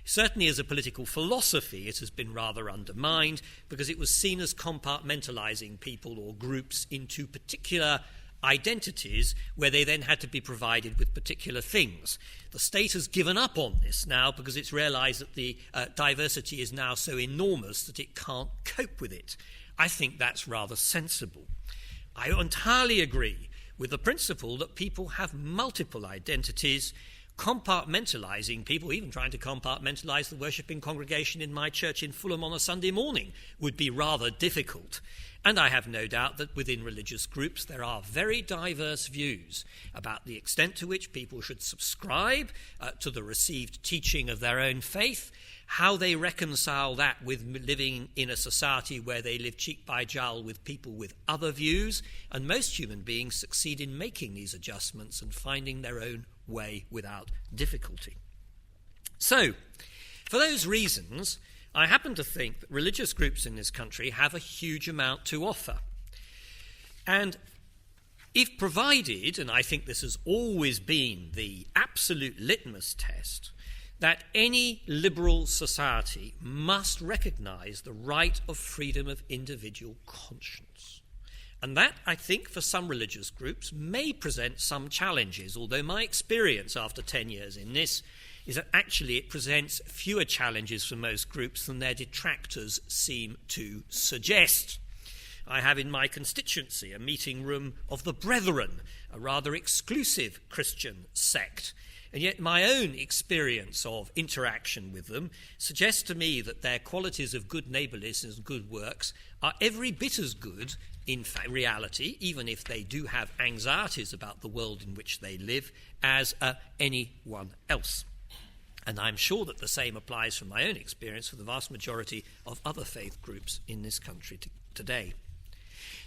Speaker 5: Certainly as a political philosophy, it has been rather undermined because it was seen as compartmentalising people or groups into particular identities where they then had to be provided with particular things. The state has given up on this now because it's realised that the diversity is now so enormous that it can't cope with it. I think that's rather sensible. I entirely agree with the principle that people have multiple identities. Compartmentalising people, even trying to compartmentalise the worshipping congregation in my church in Fulham on a Sunday morning, would be rather difficult. And I have no doubt that within religious groups there are very diverse views about the extent to which people should subscribe to the received teaching of their own faith, how they reconcile that with living in a society where they live cheek by jowl with people with other views, and most human beings succeed in making these adjustments and finding their own way without difficulty. So, for those reasons, I happen to think that religious groups in this country have a huge amount to offer. And if provided, and I think this has always been the absolute litmus test, that any liberal society must recognise the right of freedom of individual conscience. And that, I think, for some religious groups may present some challenges, although my experience after 10 years in this is that actually it presents fewer challenges for most groups than their detractors seem to suggest. I have in my constituency a meeting room of the Brethren, a rather exclusive Christian sect, and yet my own experience of interaction with them suggests to me that their qualities of good neighbourliness and good works are every bit as good in reality, even if they do have anxieties about the world in which they live, as anyone else. And I'm sure that the same applies from my own experience for the vast majority of other faith groups in this country today.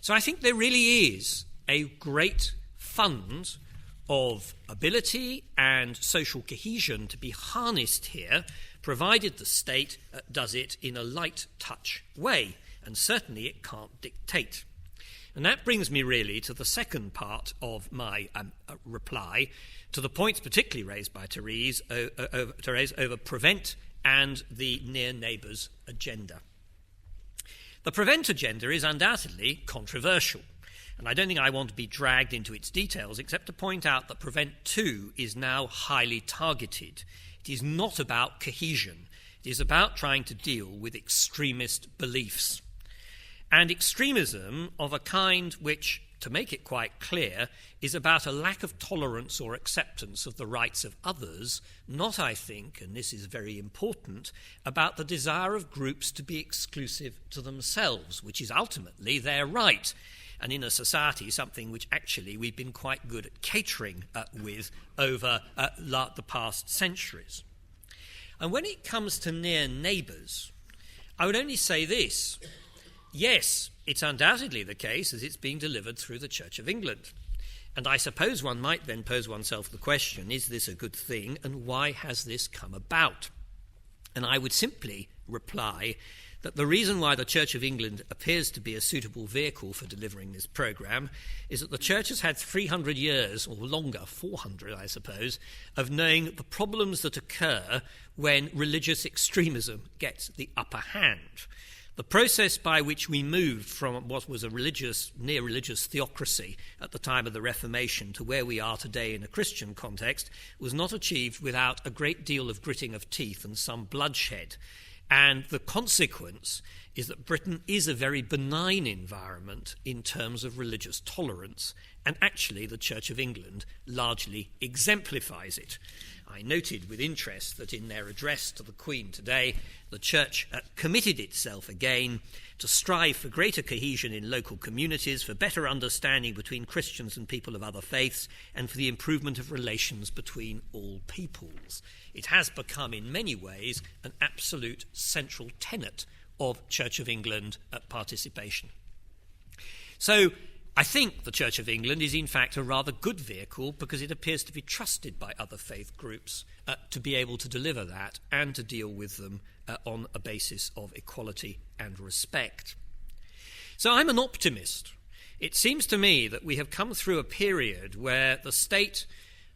Speaker 5: So I think there really is a great fund of ability and social cohesion to be harnessed here, provided the state does it in a light touch way, and certainly it can't dictate. And that brings me really to the second part of my reply, to the points particularly raised by Therese over prevent and the near neighbours agenda. The prevent agenda is undoubtedly controversial, and I don't think I want to be dragged into its details except to point out that prevent too is now highly targeted. It is not about cohesion. It is about trying to deal with extremist beliefs. And extremism of a kind which, to make it quite clear, is about a lack of tolerance or acceptance of the rights of others, not, I think, and this is very important, about the desire of groups to be exclusive to themselves, which is ultimately their right, and in a society something which actually we've been quite good at catering with over the past centuries. And when it comes to near neighbours, I would only say this. Yes, it's undoubtedly the case as it's being delivered through the Church of England. And I suppose one might then pose oneself the question, is this a good thing and why has this come about? And I would simply reply that the reason why the Church of England appears to be a suitable vehicle for delivering this programme is that the Church has had 300 years, or longer, 400 I suppose, of knowing the problems that occur when religious extremism gets the upper hand. The process by which we moved from what was a near-religious theocracy at the time of the Reformation to where we are today in a Christian context was not achieved without a great deal of gritting of teeth and some bloodshed. And the consequence is that Britain is a very benign environment in terms of religious tolerance, and actually the Church of England largely exemplifies it. I noted with interest that in their address to the Queen today, the Church committed itself again to strive for greater cohesion in local communities, for better understanding between Christians and people of other faiths, and for the improvement of relations between all peoples. It has become in many ways an absolute central tenet of Church of England participation. So I think the Church of England is in fact a rather good vehicle because it appears to be trusted by other faith groups to be able to deliver that and to deal with them on a basis of equality and respect. So I'm an optimist. It seems to me that we have come through a period where the state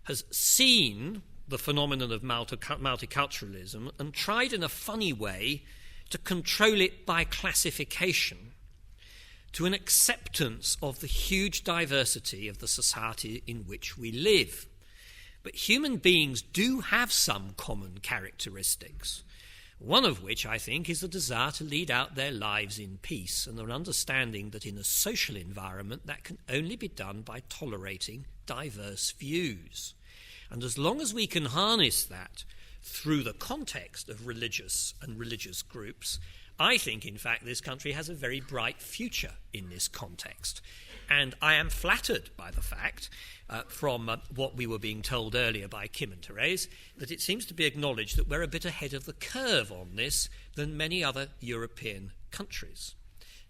Speaker 5: has seen the phenomenon of multiculturalism and tried in a funny way to control it by classification, to an acceptance of the huge diversity of the society in which we live. But human beings do have some common characteristics, one of which, I think, is the desire to lead out their lives in peace and an understanding that in a social environment that can only be done by tolerating diverse views. And as long as we can harness that through the context of religious groups, I think, in fact, this country has a very bright future in this context. And I am flattered by the fact, from what we were being told earlier by Kim and Therese, that it seems to be acknowledged that we're a bit ahead of the curve on this than many other European countries.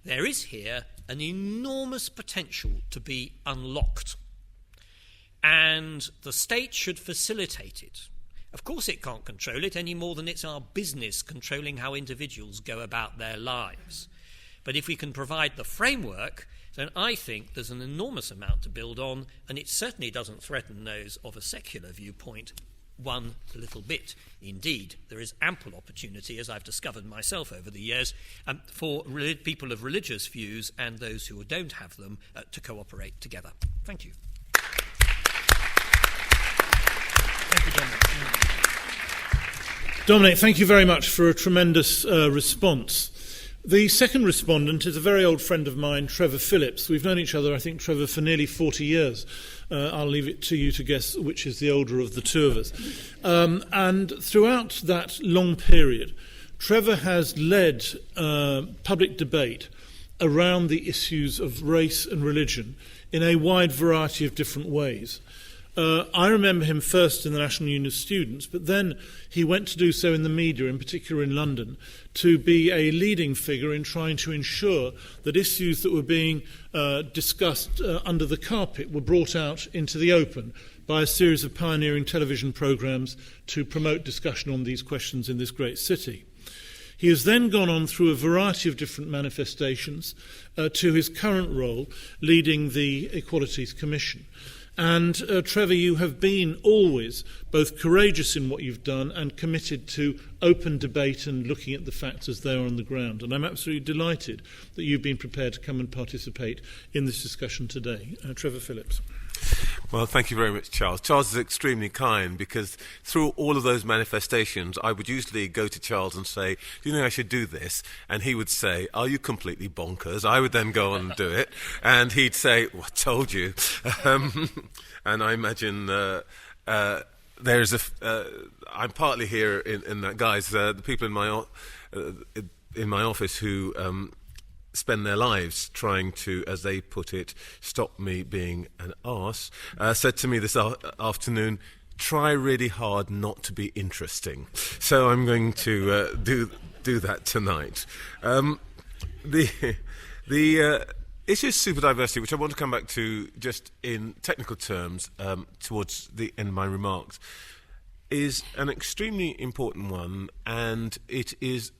Speaker 5: There is here an enormous potential to be unlocked, and the state should facilitate it. Of course it can't control it any more than it's our business controlling how individuals go about their lives. But if we can provide the framework, then I think there's an enormous amount to build on, and it certainly doesn't threaten those of a secular viewpoint one little bit. Indeed, there is ample opportunity, as I've discovered myself over the years, for people of religious views and those who don't have them to cooperate together. Thank you. Thank you, Dominic.
Speaker 1: Dominic, thank you very much for a tremendous response. The second respondent is a very old friend of mine, Trevor Phillips. We've known each other, I think, Trevor, for nearly 40 years. I'll leave it to you to guess which is the older of the two of us. And throughout that long period, Trevor has led public debate around the issues of race and religion in a wide variety of different ways. I remember him first in the National Union of Students, but then he went to do so in the media, in particular in London, to be a leading figure in trying to ensure that issues that were being discussed under the carpet were brought out into the open by a series of pioneering television programmes to promote discussion on these questions in this great city. He has then gone on through a variety of different manifestations to his current role leading the Equalities Commission. And Trevor, you have been always both courageous in what you've done and committed to open debate and looking at the facts as they are on the ground. And I'm absolutely delighted that you've been prepared to come and participate in this discussion today. Trevor Phillips.
Speaker 6: Well, thank you very much, Charles. Charles is extremely kind because through all of those manifestations, I would usually go to Charles and say, do you know I should do this? And he would say, are you completely bonkers? I would then go on and do it. And he'd say, well, I told you. And I imagine there's I'm partly here in that, guys. The people in my office who spend their lives trying to, as they put it, stop me being an arse, said to me this afternoon, try really hard not to be interesting. So I'm going to do that tonight. The issue of superdiversity, which I want to come back to just in technical terms towards the end of my remarks, is an extremely important one, and it is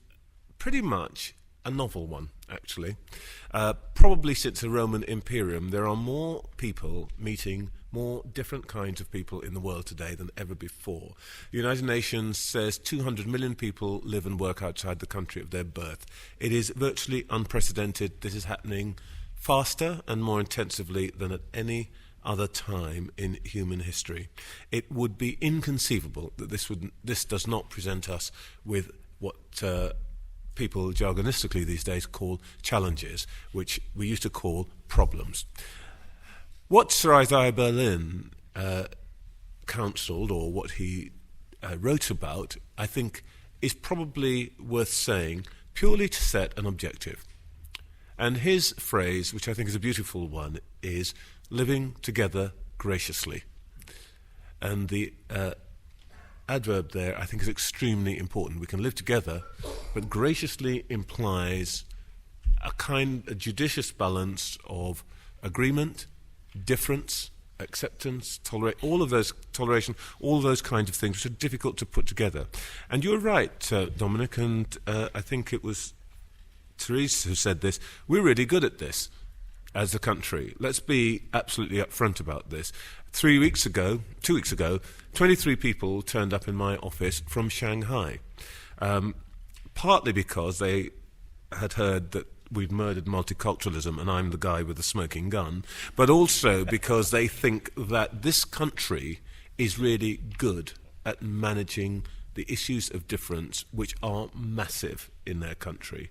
Speaker 6: pretty much a novel one, actually. Probably since the Roman Imperium, there are more people meeting more different kinds of people in the world today than ever before. The United Nations says 200 million people live and work outside the country of their birth. It is virtually unprecedented. This is happening faster and more intensively than at any other time in human history. It would be inconceivable that this does not present us with what people jargonistically these days call challenges, which we used to call problems. What Sir Isaiah Berlin counselled, or what he wrote about, I think is probably worth saying purely to set an objective. And his phrase, which I think is a beautiful one, is living together graciously. And the adverb there, I think, is extremely important. We can live together, but graciously implies a judicious balance of agreement, difference, acceptance, toleration, all of those kinds of things which are difficult to put together. And you're right, Dominic, and I think it was Therese who said this. We're really good at this as a country. Let's be absolutely upfront about this. 2 weeks ago, 23 people turned up in my office from Shanghai, partly because they had heard that we'd murdered multiculturalism and I'm the guy with the smoking gun, but also because they think that this country is really good at managing the issues of difference, which are massive in their country.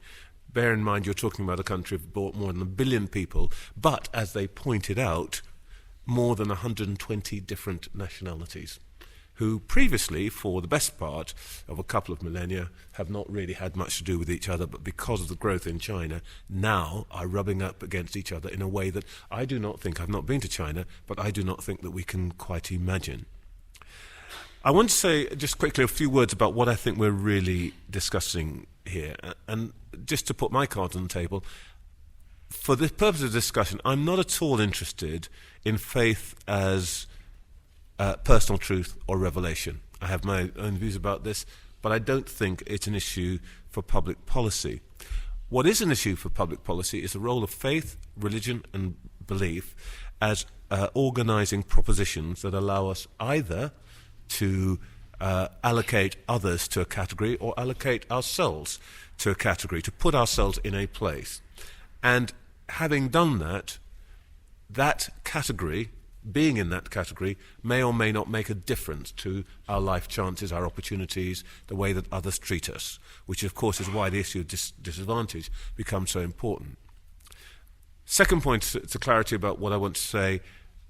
Speaker 6: Bear in mind, you're talking about a country of more than 1 billion people, but, as they pointed out, more than 120 different nationalities, who previously, for the best part of a couple of millennia, have not really had much to do with each other, but because of the growth in China, now are rubbing up against each other in a way that I do not think, I've not been to China, but I do not think that we can quite imagine. I want to say just quickly a few words about what I think we're really discussing here. And just to put my cards on the table, for the purpose of discussion, I'm not at all interested in faith as personal truth or revelation. I have my own views about this, but I don't think it's an issue for public policy. What is an issue for public policy is the role of faith, religion, and belief as organising propositions that allow us either to allocate others to a category or allocate ourselves to a category, to put ourselves in a place. And having done that, that category, being in that category, may or may not make a difference to our life chances, our opportunities, the way that others treat us, which of course is why the issue of disadvantage becomes so important. Second point to clarity about what I want to say.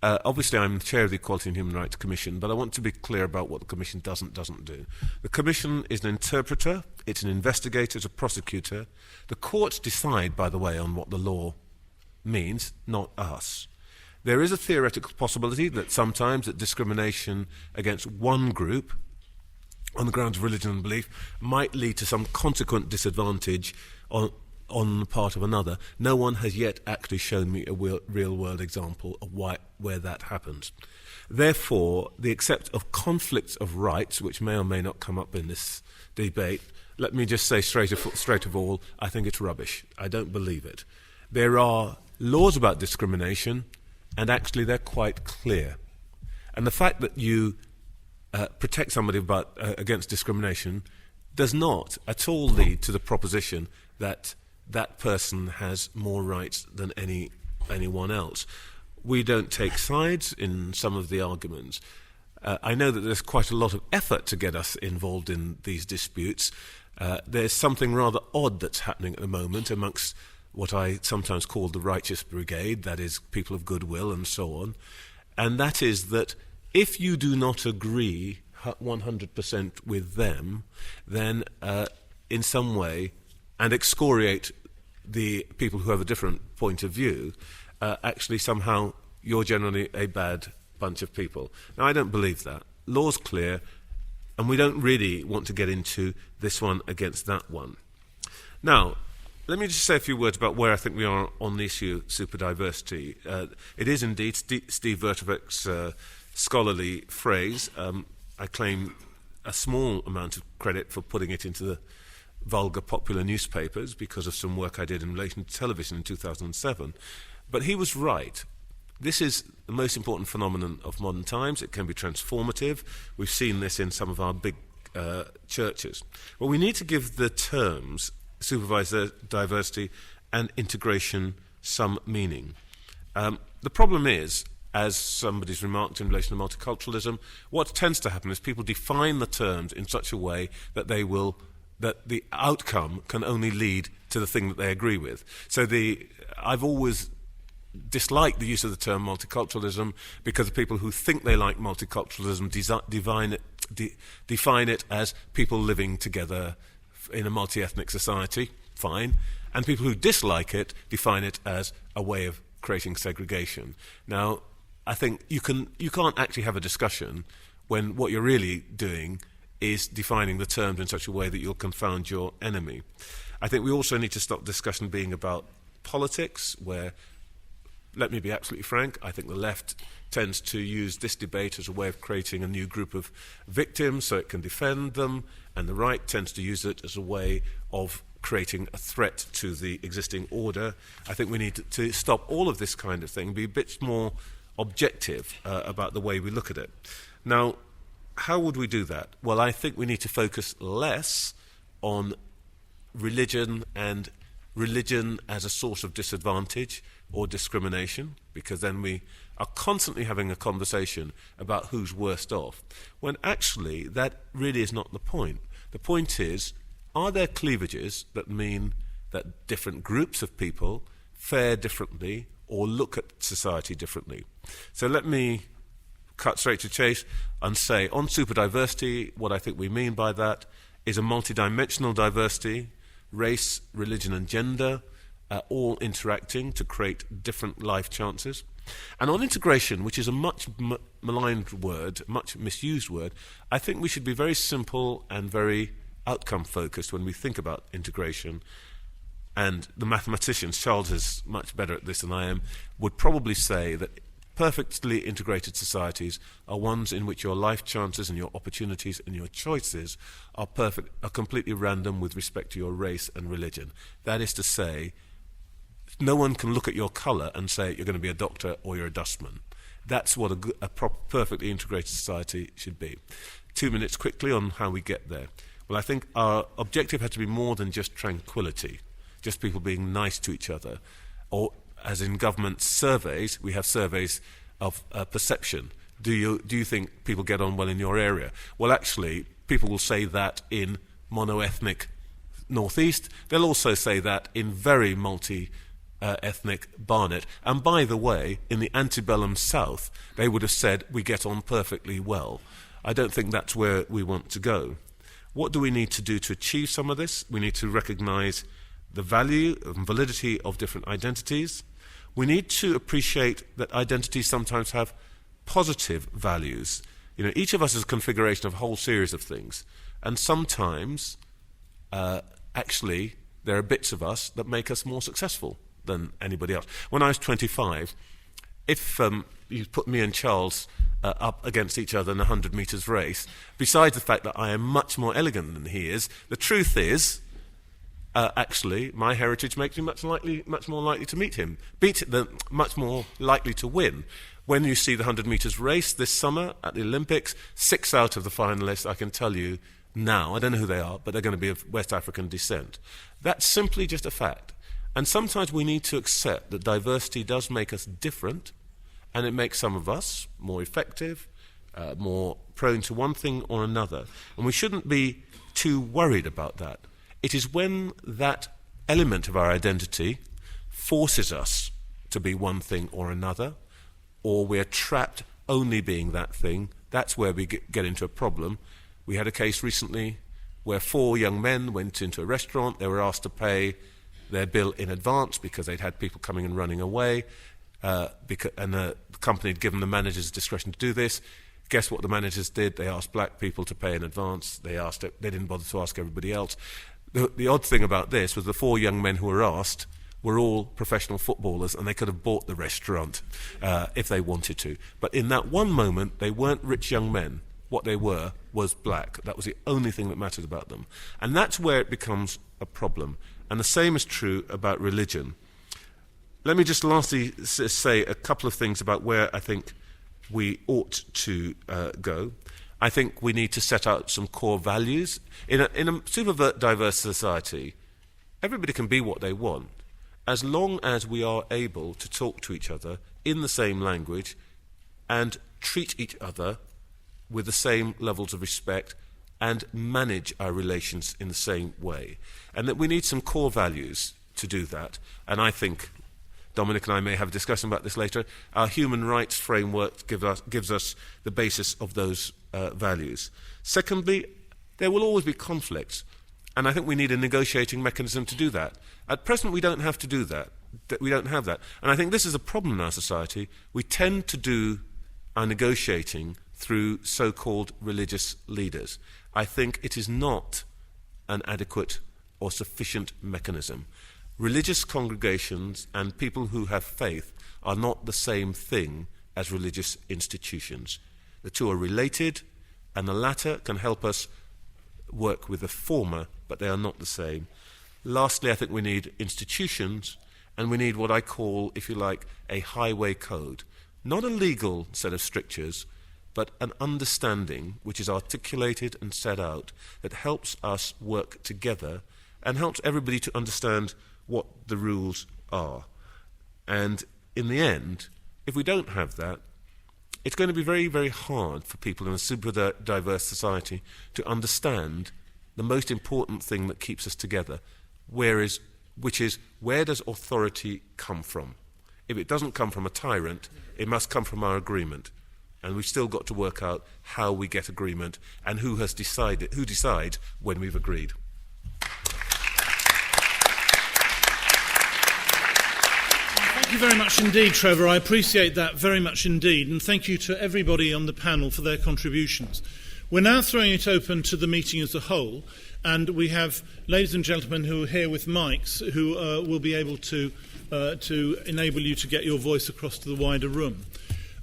Speaker 6: Obviously, I'm the chair of the Equality and Human Rights Commission, but I want to be clear about what the Commission doesn't do. The Commission is an interpreter, it's an investigator, it's a prosecutor. The courts decide, by the way, on what the law means, not us. There is a theoretical possibility that sometimes that discrimination against one group on the grounds of religion and belief might lead to some consequent disadvantage on the part of another. No one has yet actually shown me a real-world example of where that happens. Therefore, the accept of conflicts of rights, which may or may not come up in this debate, let me just say straight of all, I think it's rubbish. I don't believe it. There are laws about discrimination, and actually they're quite clear. And the fact that you protect somebody against discrimination does not at all lead to the proposition that that person has more rights than anyone else. We don't take sides in some of the arguments. I know that there's quite a lot of effort to get us involved in these disputes. There's something rather odd that's happening at the moment amongst what I sometimes call the righteous brigade, that is, people of goodwill and so on, and that is that if you do not agree 100% with them, then in some way, and excoriate the people who have a different point of view, actually somehow you're generally a bad bunch of people. Now, I don't believe that. Law's clear, and we don't really want to get into this one against that one. Now, let me just say a few words about where I think we are on the issue of superdiversity. It is indeed Steve Vertovec's scholarly phrase. I claim a small amount of credit for putting it into the vulgar popular newspapers because of some work I did in relation to television in 2007. But he was right. This is the most important phenomenon of modern times. It can be transformative. We've seen this in some of our big churches. Well, we need to give the terms supervisor diversity and integration some meaning. The problem is, as somebody's remarked in relation to multiculturalism, what tends to happen is people define the terms in such a way that that the outcome can only lead to the thing that they agree with. So I've always disliked the use of the term multiculturalism because the people who think they like multiculturalism define it as people living together in a multi-ethnic society, fine, and people who dislike it define it as a way of creating segregation. Now, I think you can't actually have a discussion when what you're really doing is defining the terms in such a way that you'll confound your enemy. I think we also need to stop discussion being about politics, where, let me be absolutely frank, I think the left tends to use this debate as a way of creating a new group of victims so it can defend them, and the right tends to use it as a way of creating a threat to the existing order. I think we need to stop all of this kind of thing, be a bit more objective about the way we look at it. Now, how would we do that? Well, I think we need to focus less on religion and religion as a source of disadvantage or discrimination, because then we are constantly having a conversation about who's worst off, when actually that really is not the point. The point is, are there cleavages that mean that different groups of people fare differently or look at society differently? So let me cut straight to chase and say, on superdiversity, what I think we mean by that is a multidimensional diversity, race, religion and gender, all interacting to create different life chances. And on integration, which is a much maligned word, much misused word, I think we should be very simple and very outcome-focused when we think about integration. And the mathematicians, Charles is much better at this than I am, would probably say that perfectly integrated societies are ones in which your life chances and your opportunities and your choices are completely random with respect to your race and religion. That is to say, no one can look at your colour and say you're going to be a doctor or you're a dustman. That's what a perfectly integrated society should be. 2 minutes quickly on how we get there. Well, I think our objective has to be more than just tranquility, just people being nice to each other. Or, as in government surveys, we have surveys of perception. Do you think people get on well in your area? Well, actually, people will say that in mono-ethnic Northeast. They'll also say that in very multi-ethnic Barnet. And by the way, in the antebellum South, they would have said we get on perfectly well. I don't think that's where we want to go. What do we need to do to achieve some of this? We need to recognise the value and validity of different identities. We need to appreciate that identities sometimes have positive values. You know, each of us is a configuration of a whole series of things, and sometimes actually there are bits of us that make us more successful than anybody else. When I was 25, if you put me and Charles up against each other in a 100 metres race, besides the fact that I am much more elegant than he is, the truth is actually my heritage makes me much more likely to much more likely to win. When you see the 100 metres race this summer at the Olympics, 6 out of the finalists, I can tell you now, I don't know who they are, but they're going to be of West African descent. That's simply just a fact. And sometimes we need to accept that diversity does make us different, and it makes some of us more effective, more prone to one thing or another. And we shouldn't be too worried about that. It is when that element of our identity forces us to be one thing or another, or we're trapped only being that thing, that's where we get into a problem. We had a case recently where 4 young men went into a restaurant. They were asked to pay their bill in advance because they'd had people coming and running away, and the company had given the managers discretion to do this. Guess what the managers did? They asked black people to pay in advance. They didn't bother to ask everybody else. The odd thing about this was the 4 young men who were asked were all professional footballers, and they could have bought the restaurant if they wanted to. But in that one moment, they weren't rich young men. What they were was black. That was the only thing that mattered about them. And that's where it becomes a problem. And the same is true about religion. Let me just lastly say a couple of things about where I think we ought to go. I think we need to set out some core values. In a super diverse society, everybody can be what they want, as long as we are able to talk to each other in the same language and treat each other with the same levels of respect and manage our relations in the same way. And that we need some core values to do that. And I think, Dominic and I may have a discussion about this later, our human rights framework gives us the basis of those values. Secondly, there will always be conflicts, and I think we need a negotiating mechanism to do that. At present, we don't have to do that. We don't have that. And I think this is a problem in our society. We tend to do our negotiating through so-called religious leaders. I think it is not an adequate or sufficient mechanism. Religious congregations and people who have faith are not the same thing as religious institutions. The two are related, and the latter can help us work with the former, but they are not the same. Lastly, I think we need institutions, and we need what I call, if you like, a highway code. Not a legal set of strictures, but an understanding which is articulated and set out that helps us work together and helps everybody to understand what the rules are. And in the end, if we don't have that, it's going to be very, very hard for people in a super diverse society to understand the most important thing that keeps us together, which is where does authority come from? If it doesn't come from a tyrant, it must come from our agreement. And we've still got to work out how we get agreement and who decides when we've agreed.
Speaker 1: Thank you very much indeed, Trevor. I appreciate that very much indeed. And thank you to everybody on the panel for their contributions. We're now throwing it open to the meeting as a whole. And we have ladies and gentlemen who are here with mics who will be able to enable you to get your voice across to the wider room.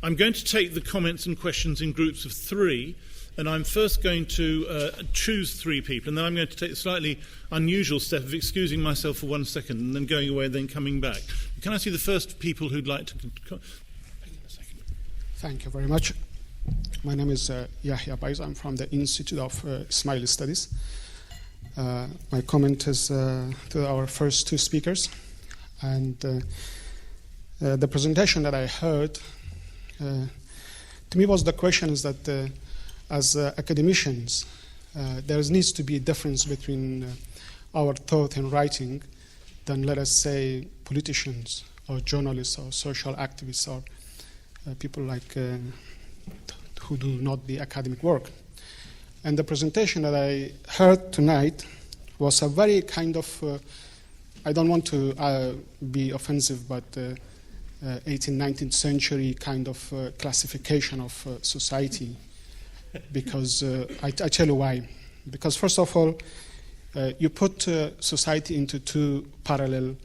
Speaker 1: I'm going to take the comments and questions in groups of 3, and I'm first going to choose 3 people, and then I'm going to take the slightly unusual step of excusing myself for 1 second and then going away and then coming back. Can I see the first people who'd like to...
Speaker 7: Thank you very much. My name is Yahya Baiz. I'm from the Institute of Ismaili Studies. My comment is to our first two speakers. And the presentation that I heard, to me was the question is that as academicians, there needs to be a difference between our thought and writing than, let us say, politicians or journalists or social activists or people like who do not the academic work. And the presentation that I heard tonight was a very kind of, I don't want to be offensive, but 18th, 19th century kind of classification of society. Because I tell you why. Because first of all, you put society into two parallel,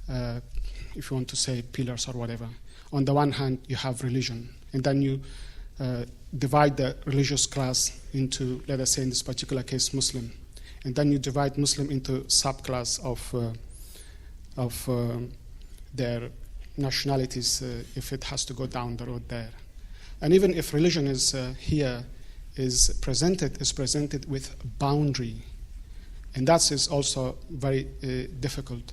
Speaker 7: if you want to say, pillars or whatever. On the one hand, you have religion, and then you divide the religious class into, let us say in this particular case, Muslim. And then you divide Muslim into subclass of their nationalities if it has to go down the road there. And even if religion is here, is presented with boundary. And that is also very difficult,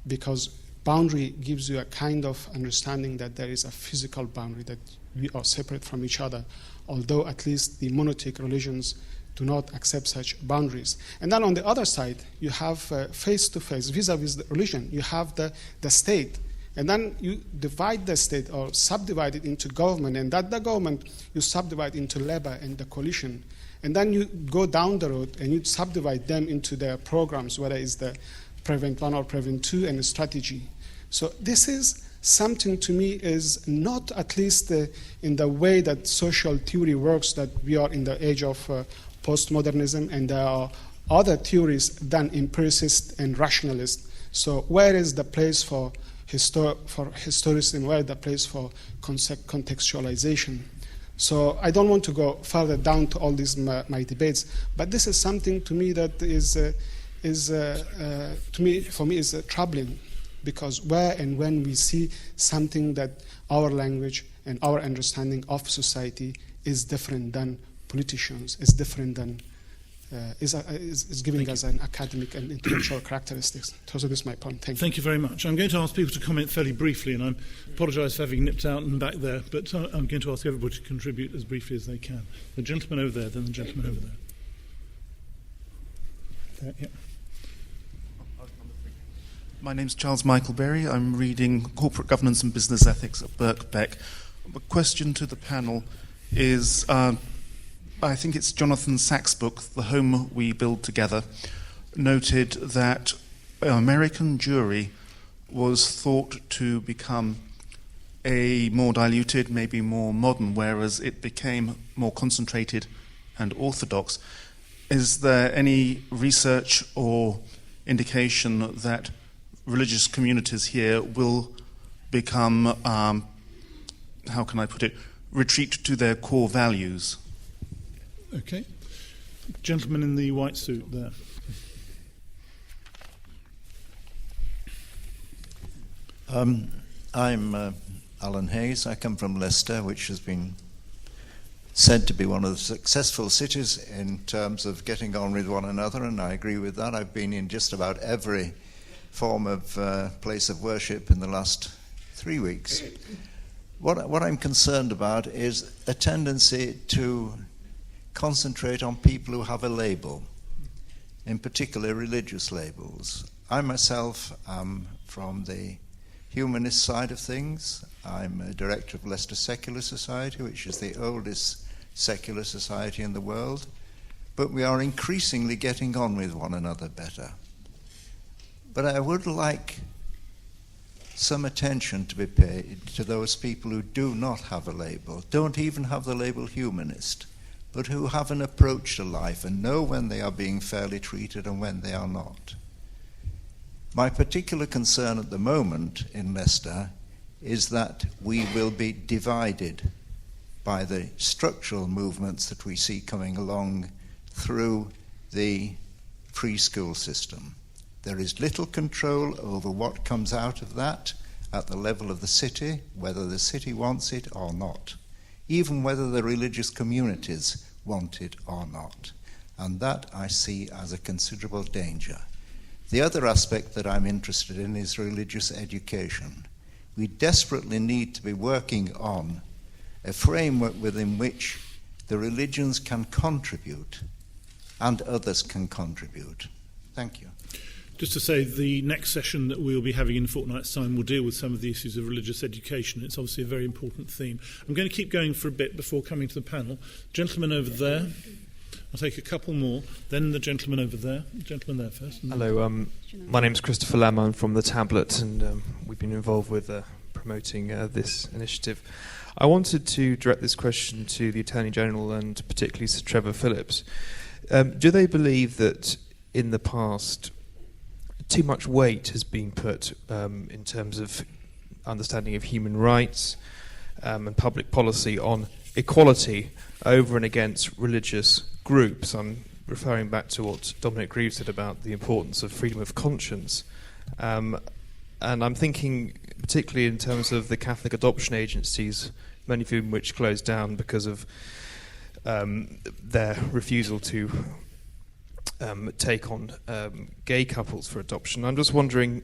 Speaker 7: because boundary gives you a kind of understanding that there is a physical boundary, that we are separate from each other, although at least the monotheistic religions do not accept such boundaries. And then on the other side, you have face-to-face, vis-a-vis the religion, you have the state. And then you divide the state or subdivide it into government, and that the government you subdivide into labor and the coalition. And then you go down the road and you subdivide them into their programs, whether it's the Prevent 1 or Prevent 2 and the strategy. So this is something to me is not at least in the way that social theory works, that we are in the age of postmodernism, and there are other theories than empiricist and rationalist. So where is the place for historicism, where is the place for contextualization? So I don't want to go further down to all these my debates, but this is something to me that for me is troubling, because where and when we see something that our language and our understanding of society is different than politicians, is different than is giving us an academic and intellectual characteristics. So this is my point.
Speaker 1: Thank you very much. I'm going to ask people to comment fairly briefly, and I apologise for having nipped out and back there, but I'm going to ask everybody to contribute as briefly as they can. The gentleman over there, then the gentleman over there. Yeah.
Speaker 8: My name's Charles Michael Berry. I'm reading Corporate Governance and Business Ethics at Birkbeck. The question to the panel is, I think it's Jonathan Sachs' book, The Home We Build Together, noted that an American jury was thought to become a more diluted, maybe more modern, whereas it became more concentrated and orthodox. Is there any research or indication that religious communities here will become, how can I put it, retreat to their core values?
Speaker 1: Okay. Gentleman in the white suit there.
Speaker 9: I'm Alan Hayes. I come from Leicester, which has been said to be one of the successful cities in terms of getting on with one another, and I agree with that. I've been in just about every form of place of worship in the last 3 weeks. What I'm concerned about is a tendency to concentrate on people who have a label, in particular religious labels. I myself am from the humanist side of things. I'm a director of Leicester Secular Society, which is the oldest secular society in the world, but we are increasingly getting on with one another better. But I would like some attention to be paid to those people who do not have a label, don't even have the label humanist, but who have an approach to life and know when they are being fairly treated and when they are not. My particular concern at the moment in Leicester is that we will be divided by the structural movements that we see coming along through the free school system. There is little control over what comes out of that at the level of the city, whether the city wants it or not. even whether the religious communities want it or not. And that I see as a considerable danger. The other aspect that I'm interested in is religious education. We desperately need to be working on a framework within which the religions can contribute and others can contribute. Thank you.
Speaker 1: Just to say, the next session that we'll be having in a fortnight's time will deal with some of the issues of religious education. It's obviously a very important theme. I'm going to keep going for a bit before coming to the panel. Gentleman over there. I'll take a couple more, then the gentleman over there. The gentleman there first.
Speaker 10: Hello, my name's Christopher Lamb. I'm from The Tablet, and we've been involved with promoting this initiative. I wanted to direct this question to the Attorney General and particularly Sir Trevor Phillips. Do they believe that in the past too much weight has been put in terms of understanding of human rights and public policy on equality over and against religious groups? I'm referring back to what Dominic Greene said about the importance of freedom of conscience. And I'm thinking particularly in terms of the Catholic adoption agencies, many of whom which closed down because of their refusal to take on gay couples for adoption. I'm just wondering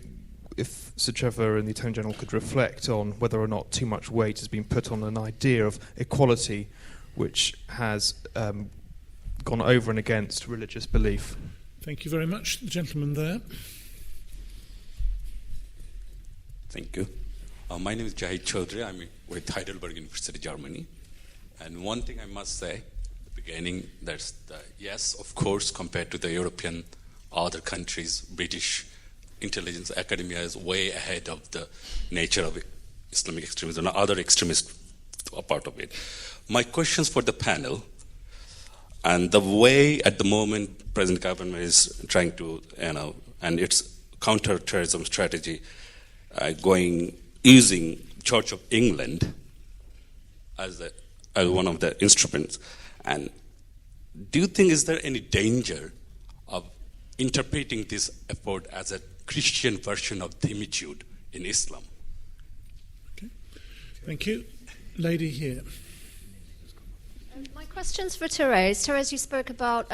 Speaker 10: if Sir Trevor and the Attorney General could reflect on whether or not too much weight has been put on an idea of equality which has gone over and against religious belief.
Speaker 1: Thank you very much. The gentleman there.
Speaker 11: Thank you. My name is Jahid Chaudhry. I'm with Heidelberg University, Germany. And one thing I must say at the beginning, that's yes, of course, compared to the European other countries, British intelligence academia is way ahead of the nature of Islamic extremism and other extremist part of it. My questions for the panel, and the way at the moment present government is trying to, and its counter-terrorism strategy using Church of England as one of the instruments. And do you think is there any danger of interpreting this effort as a Christian version of Dhimmijude in Islam?
Speaker 1: Okay. Thank you. Lady here.
Speaker 12: My question's for Therese. Therese, you spoke about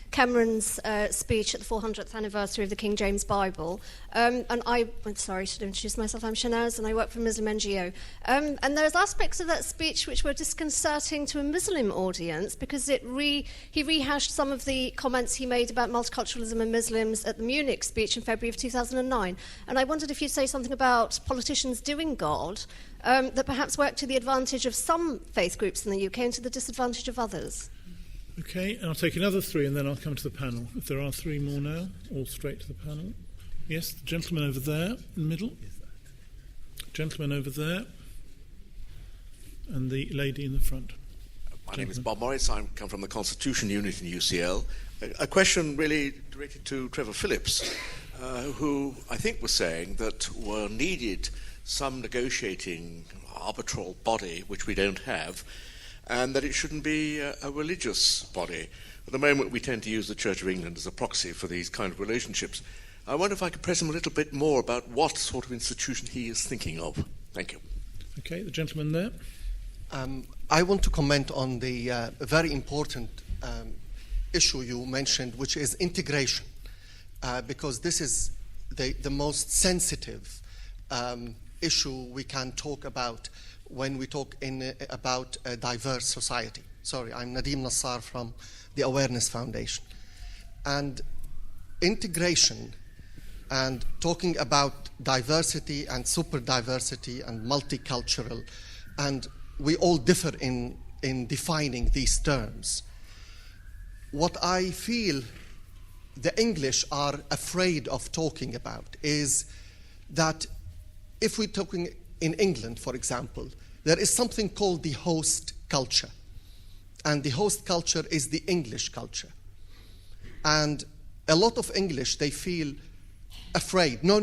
Speaker 12: Cameron's speech at the 400th anniversary of the King James Bible. And I'm sorry to introduce myself, I'm Shanaz, and I work for a Muslim NGO. And there's aspects of that speech which were disconcerting to a Muslim audience because he rehashed some of the comments he made about multiculturalism and Muslims at the Munich speech in February of 2009. And I wondered if you'd say something about politicians doing God that perhaps work to the advantage of some faith groups in the UK and to the disadvantage of others.
Speaker 1: Okay, and I'll take another three and then I'll come to the panel. If there are three more now, all straight to the panel. Yes, the gentleman over there in the middle. Gentleman over there. And the lady in the front.
Speaker 13: My name is Bob Morris. I come from the Constitution Unit in UCL. A question really directed to Trevor Phillips, who I think was saying that were needed some negotiating arbitral body, which we don't have, and that it shouldn't be a religious body. At the moment, we tend to use the Church of England as a proxy for these kind of relationships. I wonder if I could press him a little bit more about what sort of institution he is thinking of. Thank you.
Speaker 1: Okay, the gentleman there.
Speaker 14: I want to comment on the very important issue you mentioned, which is integration, because this is the most sensitive issue we can talk about when we talk about a diverse society. Sorry, I'm Nadeem Nassar from the Awareness Foundation. And integration and talking about diversity and super diversity and multicultural, and we all differ in defining these terms. What I feel the English are afraid of talking about is that if we're talking in England, for example, there is something called the host culture. And the host culture is the English culture. And a lot of English, they feel afraid. No,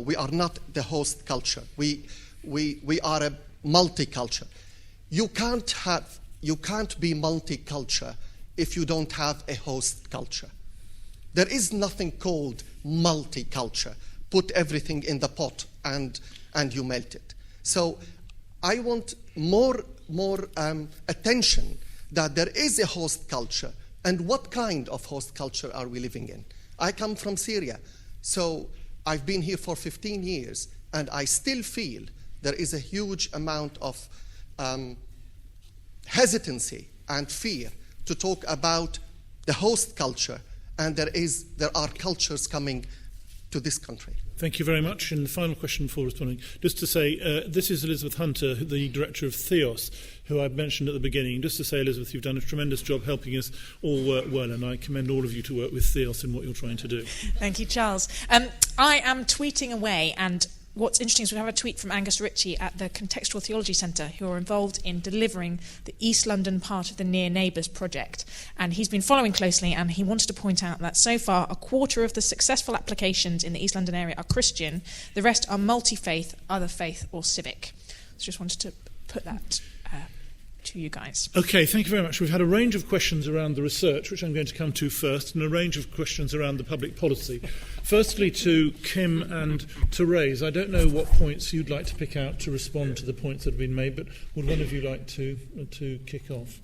Speaker 14: we are not the host culture. We are a multicultural. You can't be multicultural if you don't have a host culture. There is nothing called multicultural. Put everything in the pot and you melt it. So I want more attention that there is a host culture, and what kind of host culture are we living in? I come from Syria, so I've been here for 15 years, and I still feel there is a huge amount of hesitancy and fear to talk about the host culture, and there are cultures coming to this country.
Speaker 1: Thank you very much. And the final question before responding, just to say, this is Elizabeth Hunter, the director of Theos, who I mentioned at the beginning. Just to say, Elizabeth, you've done a tremendous job helping us all work well, and I commend all of you to work with Theos in what you're trying to do.
Speaker 15: Thank you, Charles. I am tweeting away, and what's interesting is we have a tweet from Angus Ritchie at the Contextual Theology Centre, who are involved in delivering the East London part of the Near Neighbours project. And he's been following closely, and he wanted to point out that so far a quarter of the successful applications in the East London area are Christian, the rest are multi-faith, other faith or civic. So just wanted to put that to you guys.
Speaker 1: Okay, thank you very much. We've had a range of questions around the research, which I'm going to come to first, and a range of questions around the public policy. Firstly, to Kim and Therese, I don't know what points you'd like to pick out to respond to the points that have been made, but would one of you like to kick off?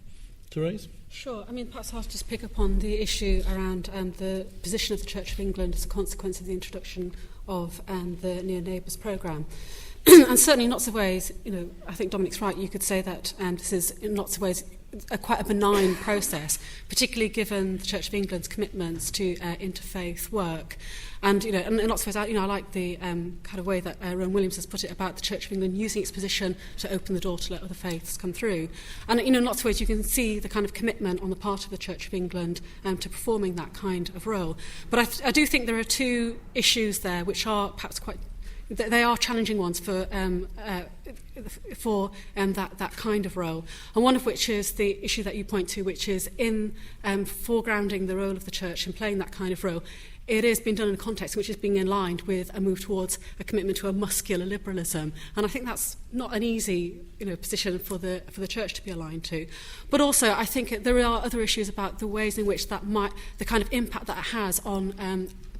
Speaker 1: Therese?
Speaker 4: Sure. I mean, perhaps I'll just pick up on the issue around the position of the Church of England as a consequence of the introduction of the Near Neighbours programme. And certainly in lots of ways, I think Dominic's right, you could say that this is in lots of ways quite a benign process, particularly given the Church of England's commitments to interfaith work. And, and in lots of ways, I like the kind of way that Rowan Williams has put it about the Church of England using its position to open the door to let other faiths come through. And, in lots of ways, you can see the kind of commitment on the part of the Church of England to performing that kind of role. But I do think there are two issues there which are perhaps they are challenging ones for that kind of role, and one of which is the issue that you point to, which is in foregrounding the role of the church and playing that kind of role. It is being done in a context which is being aligned with a move towards a commitment to a muscular liberalism, and I think that's not an easy position for the church to be aligned to. But also, I think there are other issues about the ways in which the kind of impact that it has on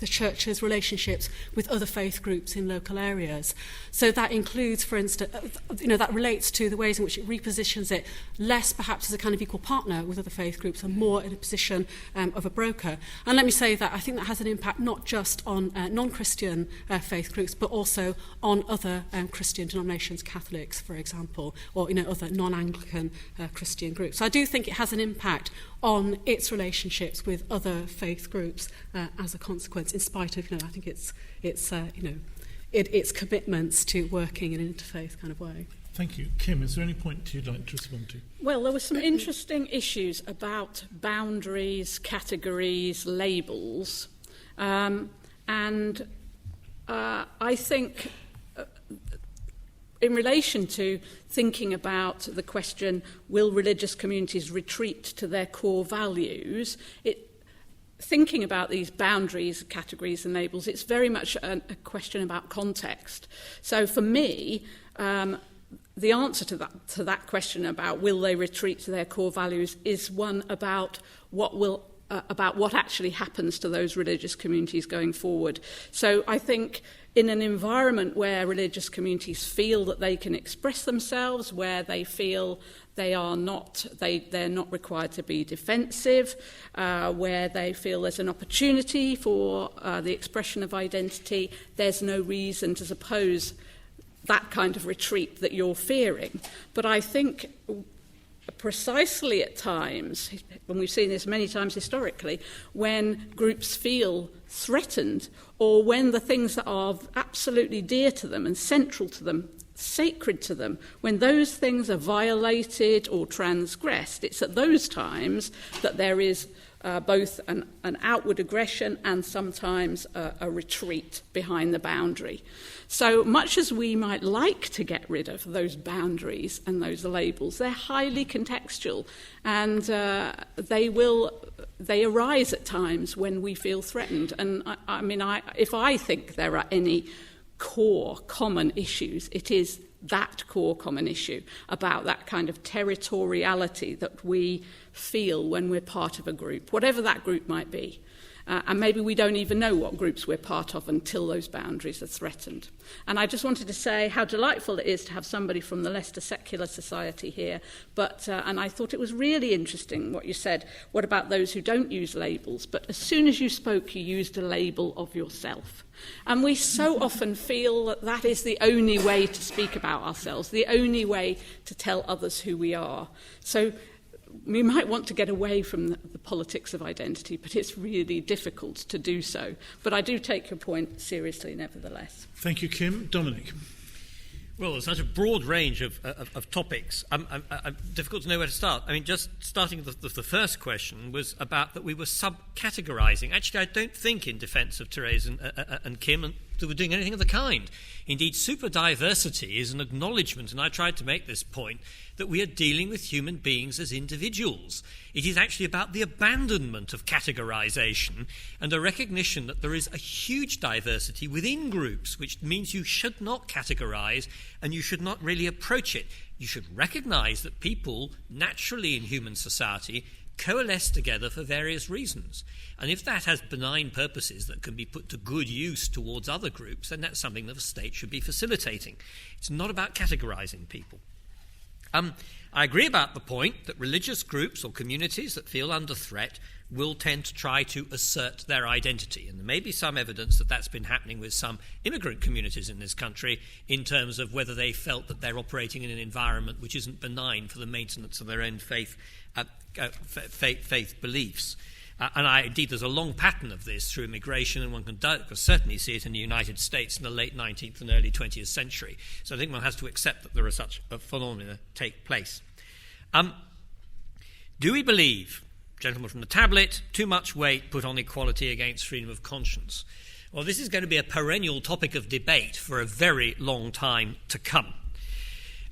Speaker 4: the church's relationships with other faith groups in local areas. So that includes, for instance, that relates to the ways in which it repositions it less perhaps as a kind of equal partner with other faith groups and more in a position of a broker. And let me say that I think that has an impact not just on non-Christian faith groups, but also on other Christian denominations, Catholics, for example, or other non-Anglican Christian groups. So I do think it has an impact on its relationships with other faith groups as a consequence, in spite of, I think its commitments to working in an interfaith kind of way.
Speaker 1: Thank you. Kim, is there any point you'd like to respond to?
Speaker 3: Well, there were some interesting issues about boundaries, categories, labels, and I think in relation to thinking about the question, will religious communities retreat to their core values, thinking about these boundaries, categories and labels, it's very much a question about context. So for me, the answer to that question about will they retreat to their core values is one about what actually happens to those religious communities going forward. So I think in an environment where religious communities feel that they can express themselves, where they feel they're not required to be defensive, where they feel there's an opportunity for the expression of identity, there's no reason to suppose that kind of retreat that you're fearing. But I think precisely at times, and we've seen this many times historically, when groups feel threatened, or when the things that are absolutely dear to them and central to them, sacred to them, when those things are violated or transgressed, it's at those times that there is both an outward aggression and sometimes a retreat behind the boundary. So much as we might like to get rid of those boundaries and those labels, they're highly contextual, and they arise at times when we feel threatened. And if I think there are any core common issues, it is that core common issue about that kind of territoriality that we feel when we're part of a group, whatever that group might be. And maybe we don't even know what groups we're part of until those boundaries are threatened. And I just wanted to say how delightful it is to have somebody from the Leicester Secular Society here. And I thought it was really interesting what you said. What about those who don't use labels? But as soon as you spoke, you used a label of yourself. And we so often feel that that is the only way to speak about ourselves, the only way to tell others who we are. So we might want to get away from the politics of identity, but it's really difficult to do so. But I do take your point seriously, nevertheless.
Speaker 1: Thank you, Kim. Dominic.
Speaker 5: Well, there's such a broad range of topics. I'm difficult to know where to start. I mean, just starting with the first question was about that we were sub-categorising. Actually, I don't think, in defence of Therese and Kim, that we're doing anything of the kind. Indeed, superdiversity is an acknowledgement, and I tried to make this point, that we are dealing with human beings as individuals. It is actually about the abandonment of categorisation and a recognition that there is a huge diversity within groups, which means you should not categorise and you should not really approach it. You should recognise that people, naturally in human society, coalesce together for various reasons. And if that has benign purposes that can be put to good use towards other groups, then that's something that the state should be facilitating. It's not about categorising people. I agree about the point that religious groups or communities that feel under threat will tend to try to assert their identity. And there may be some evidence that that's been happening with some immigrant communities in this country in terms of whether they felt that they're operating in an environment which isn't benign for the maintenance of their own faith beliefs. Indeed, there's a long pattern of this through immigration, and one can certainly see it in the United States in the late 19th and early 20th century. So I think one has to accept that there are such phenomena take place. Do we believe, gentlemen from the tablet, too much weight put on equality against freedom of conscience? Well, this is going to be a perennial topic of debate for a very long time to come.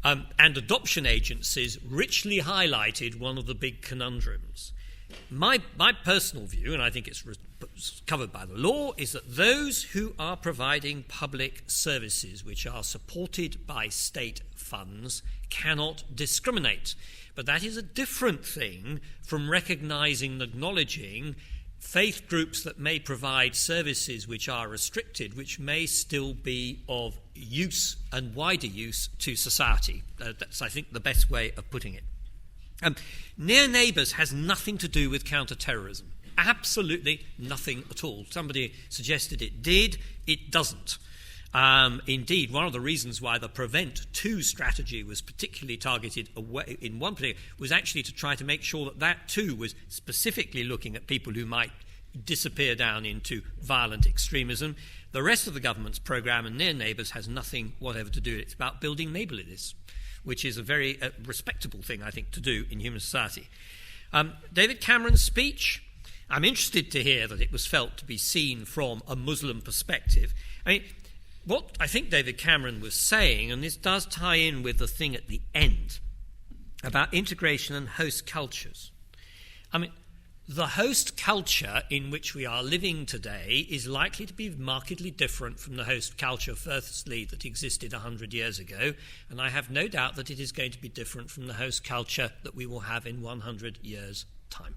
Speaker 5: And adoption agencies richly highlighted one of the big conundrums. My personal view, and I think it's covered by the law, is that those who are providing public services which are supported by state funds cannot discriminate. But that is a different thing from recognising and acknowledging faith groups that may provide services which are restricted, which may still be of use and wider use to society. That's, I think, the best way of putting it. Near neighbours has nothing to do with counter-terrorism. Absolutely nothing at all. Somebody suggested it did. It doesn't. Indeed, one of the reasons why the Prevent 2 strategy was particularly targeted in one particular was actually to try to make sure that that too was specifically looking at people who might disappear down into violent extremism. The rest of the government's programme and Near Neighbours has nothing whatever to do with it. It's about building neighbourliness, which is a very respectable thing, I think, to do in human society. David Cameron's speech, I'm interested to hear that it was felt to be seen from a Muslim perspective. I mean, what I think David Cameron was saying, and this does tie in with the thing at the end, about integration and host cultures. I mean, the host culture in which we are living today is likely to be markedly different from the host culture, firstly, that existed 100 years ago, and I have no doubt that it is going to be different from the host culture that we will have in 100 years' time.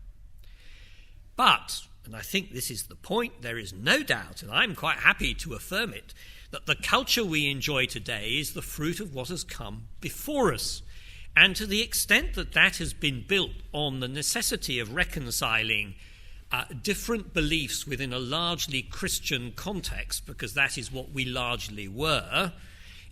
Speaker 5: But, and I think this is the point, there is no doubt, and I'm quite happy to affirm it, that the culture we enjoy today is the fruit of what has come before us. And to the extent that that has been built on the necessity of reconciling different beliefs within a largely Christian context, because that is what we largely were,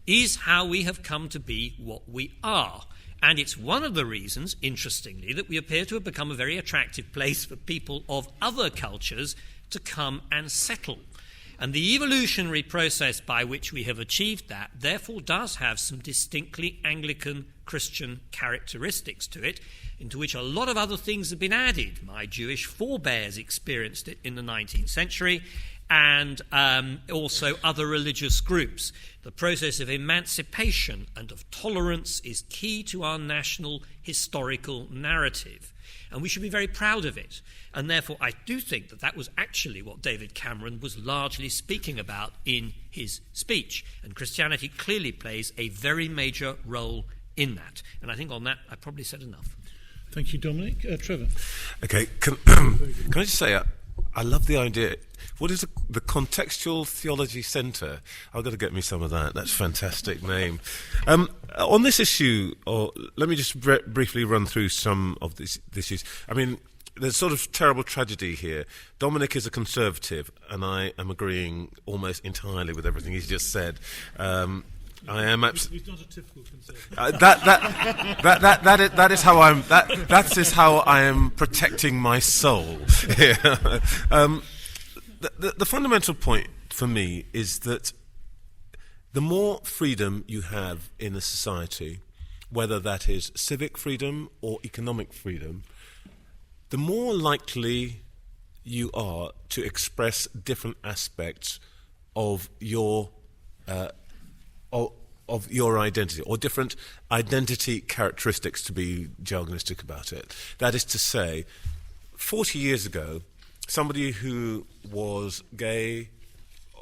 Speaker 5: is how we have come to be what we are. And it's one of the reasons, interestingly, that we appear to have become a very attractive place for people of other cultures to come and settle. And the evolutionary process by which we have achieved that, therefore, does have some distinctly Anglican Christian characteristics to it, into which a lot of other things have been added. My Jewish forebears experienced it in the 19th century, and also other religious groups. The process of emancipation and of tolerance is key to our national historical narrative, and we should be very proud of it. And therefore, I do think that that was actually what David Cameron was largely speaking about in his speech. And Christianity clearly plays a very major role in that. And I think on that, I probably said enough.
Speaker 1: Thank you, Dominic. Trevor.
Speaker 6: Okay, can I just say, I love the idea. What is the Contextual Theology Centre? I've got to get me some of that. That's a fantastic name. On this issue, let me just briefly run through some of these issues. I mean, there's sort of terrible tragedy here. Dominic is a conservative, and I am agreeing almost entirely with everything he's just said. I am absolutely.
Speaker 1: He's not a typical conservative.
Speaker 6: That is how I'm. That is how I am protecting my soul. The fundamental point for me is that the more freedom you have in a society, whether that is civic freedom or economic freedom, the more likely you are to express different aspects of your identity, or different identity characteristics, to be jargonistic about it. That is to say, 40 years ago, somebody who was gay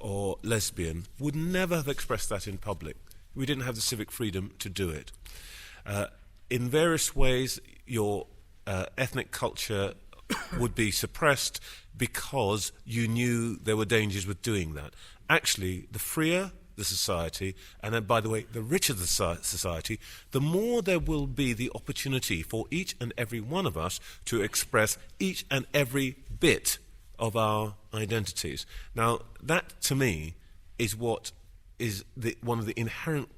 Speaker 6: or lesbian would never have expressed that in public. We didn't have the civic freedom to do it. In various ways, your ethnic culture would be suppressed because you knew there were dangers with doing that. Actually, the freer the society, and then, by the way, the richer the society, the more there will be the opportunity for each and every one of us to express each and every bit of our identities. Now, that, to me, is what is one of the inherent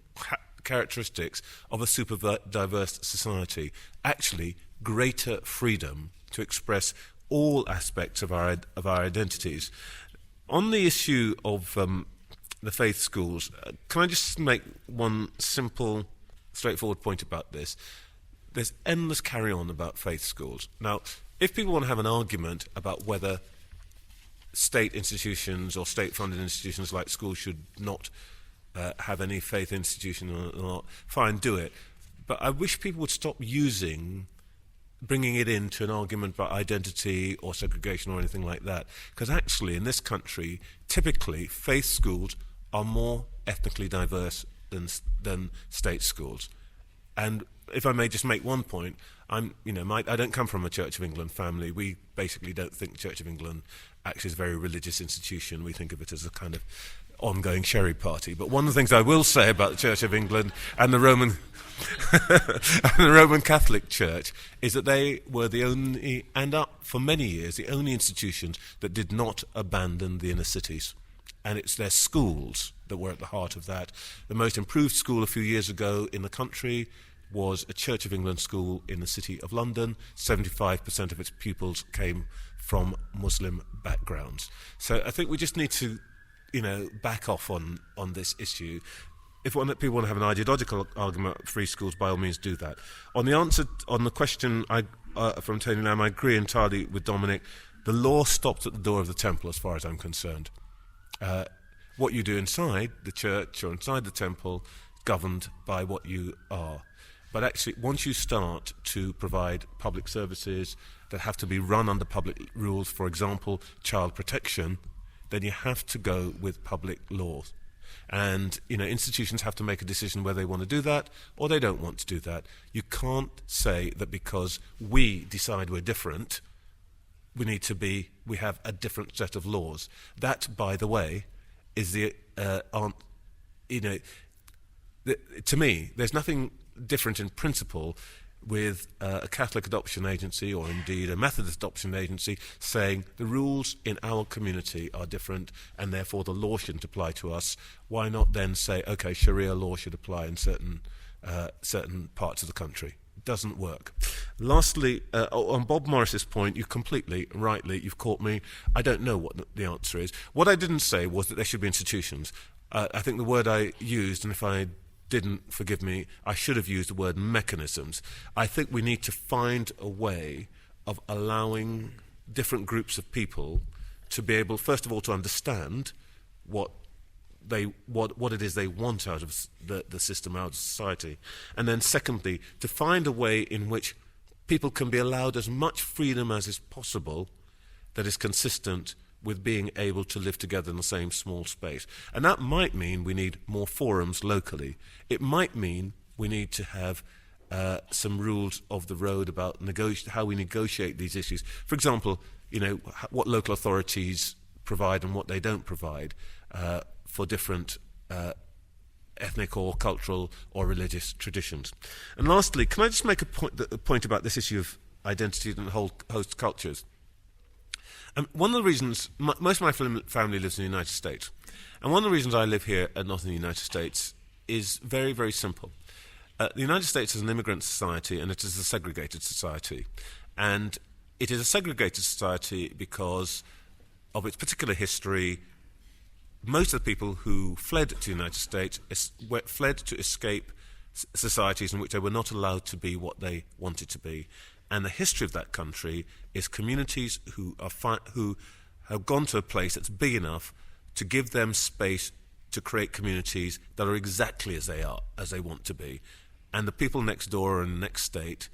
Speaker 6: characteristics of a super diverse society. Actually, greater freedom to express all aspects of our identities. On the issue of the faith schools, can I just make one simple, straightforward point about this? There's endless carry-on about faith schools. Now, if people want to have an argument about whether state institutions or state-funded institutions like schools should not have any faith institution or not, fine, do it. But I wish people would stop bringing it into an argument about identity or segregation or anything like that. Because actually, in this country, typically, faith schools are more ethnically diverse than state schools. And if I may just make one point, I don't come from a Church of England family. We basically don't think Church of England actually is a very religious institution. We think of it as a kind of ongoing sherry party. But one of the things I will say about the Church of England and the Roman Catholic Church is that they were the only, and up for many years, the only institutions that did not abandon the inner cities. And it's their schools that were at the heart of that. The most improved school a few years ago in the country was a Church of England school in the city of London. 75% of its pupils came from Muslim backgrounds. So I think we just need to, back off on this issue. If people want to have an ideological argument about free schools, by all means do that. On the question from Tony Lamb, I agree entirely with Dominic. The law stops at the door of the temple, as far as I'm concerned. What you do inside the church or inside the temple, governed by what you are. But actually, once you start to provide public services that have to be run under public rules, for example, child protection, then you have to go with public laws. And, institutions have to make a decision whether they want to do that or they don't want to do that. You can't say that because we decide we're different, we have a different set of laws. That, by the way, is to me, there's nothing different in principle with a Catholic adoption agency or indeed a Methodist adoption agency saying the rules in our community are different and therefore the law shouldn't apply to us. Why not then say, okay, Sharia law should apply in certain parts of the country? Doesn't work. Lastly, on Bob Morris's point, you completely rightly, you've caught me. I don't know what the answer is. What I didn't say was that there should be institutions. I think the word I used, and if I didn't, forgive me, I should have used the word mechanisms. I think we need to find a way of allowing different groups of people to be able, first of all, to understand what it is they want out of the system, out of society, and then secondly, to find a way in which people can be allowed as much freedom as is possible that is consistent with being able to live together in the same small space. And that might mean we need more forums locally. It might mean we need to have some rules of the road about how we negotiate these issues. For example, what local authorities provide and what they don't provide for different ethnic or cultural or religious traditions. And lastly, can I just make a point about this issue of identity and host cultures? One of the reasons, most of my family lives in the United States, and one of the reasons I live here and not in the United States is very, very simple. The United States is an immigrant society, and it is a segregated society. And it is a segregated society because of its particular history. Most of the people who fled to the United States fled to escape societies in which they were not allowed to be what they wanted to be. And the history of that country is communities who have gone to a place that's big enough to give them space to create communities that are exactly as they want to be. And the people next door or in the next state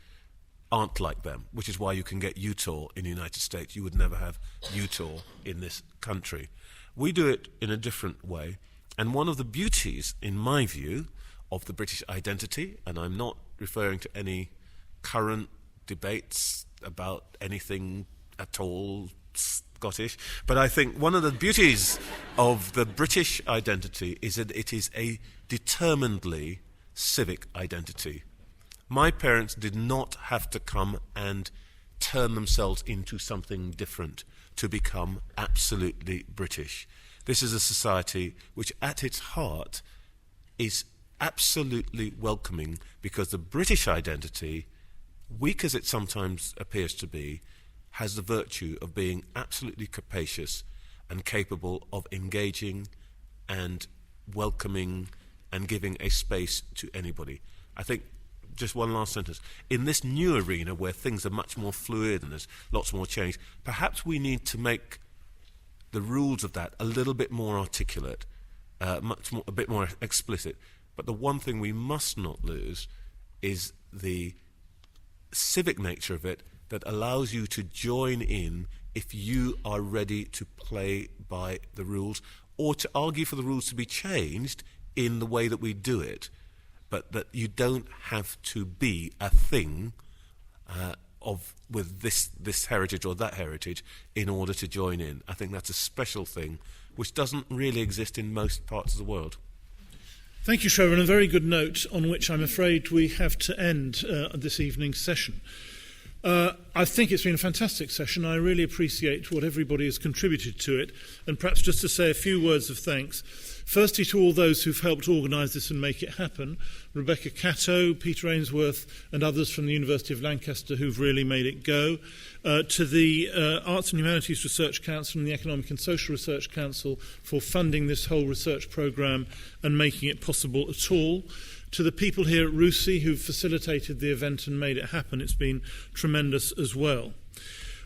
Speaker 6: aren't like them, which is why you can get Utah in the United States. You would never have Utah in this country. We do it in a different way. And one of the beauties, in my view, of the British identity, and I'm not referring to any current debates about anything at all Scottish, but I think one of the beauties of the British identity is that it is a determinedly civic identity. My parents did not have to come and turn themselves into something different to become absolutely British. This is a society which at its heart is absolutely welcoming, because the British identity, weak as it sometimes appears to be, has the virtue of being absolutely capacious and capable of engaging and welcoming and giving a space to anybody. I think, just one last sentence, in this new arena where things are much more fluid and there's lots more change, perhaps we need to make the rules of that a little bit more articulate, a bit more explicit. But the one thing we must not lose is the civic nature of it, that allows you to join in if you are ready to play by the rules, or to argue for the rules to be changed in the way that we do it, but that you don't have to be a thing with this heritage or that heritage in order to join in. I think that's a special thing which doesn't really exist in most parts of the world.
Speaker 1: Thank you, Trevor, and a very good note on which I'm afraid we have to end this evening's session. I think it's been a fantastic session. I really appreciate what everybody has contributed to it, and perhaps just to say a few words of thanks. Firstly, to all those who've helped organise this and make it happen, Rebecca Catto, Peter Ainsworth and others from the University of Lancaster who've really made it go, to the Arts and Humanities Research Council and the Economic and Social Research Council for funding this whole research programme and making it possible at all, to the people here at RUSI who've facilitated the event and made it happen. It's been tremendous as well.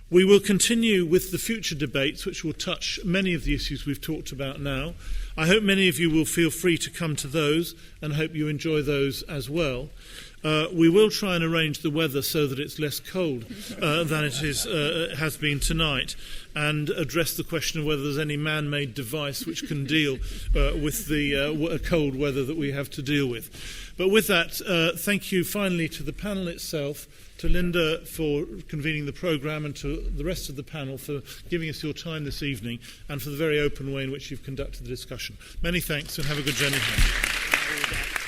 Speaker 1: We will continue with the future debates, which will touch many of the issues we've talked about now. I hope many of you will feel free to come to those, and hope you enjoy those as well. We will try and arrange the weather so that it's less cold than it has been tonight, and address the question of whether there's any man-made device which can deal with the cold weather that we have to deal with. But with that, thank you finally to the panel itself, to Linda for convening the programme, and to the rest of the panel for giving us your time this evening, and for the very open way in which you've conducted the discussion. Many thanks, and have a good journey home.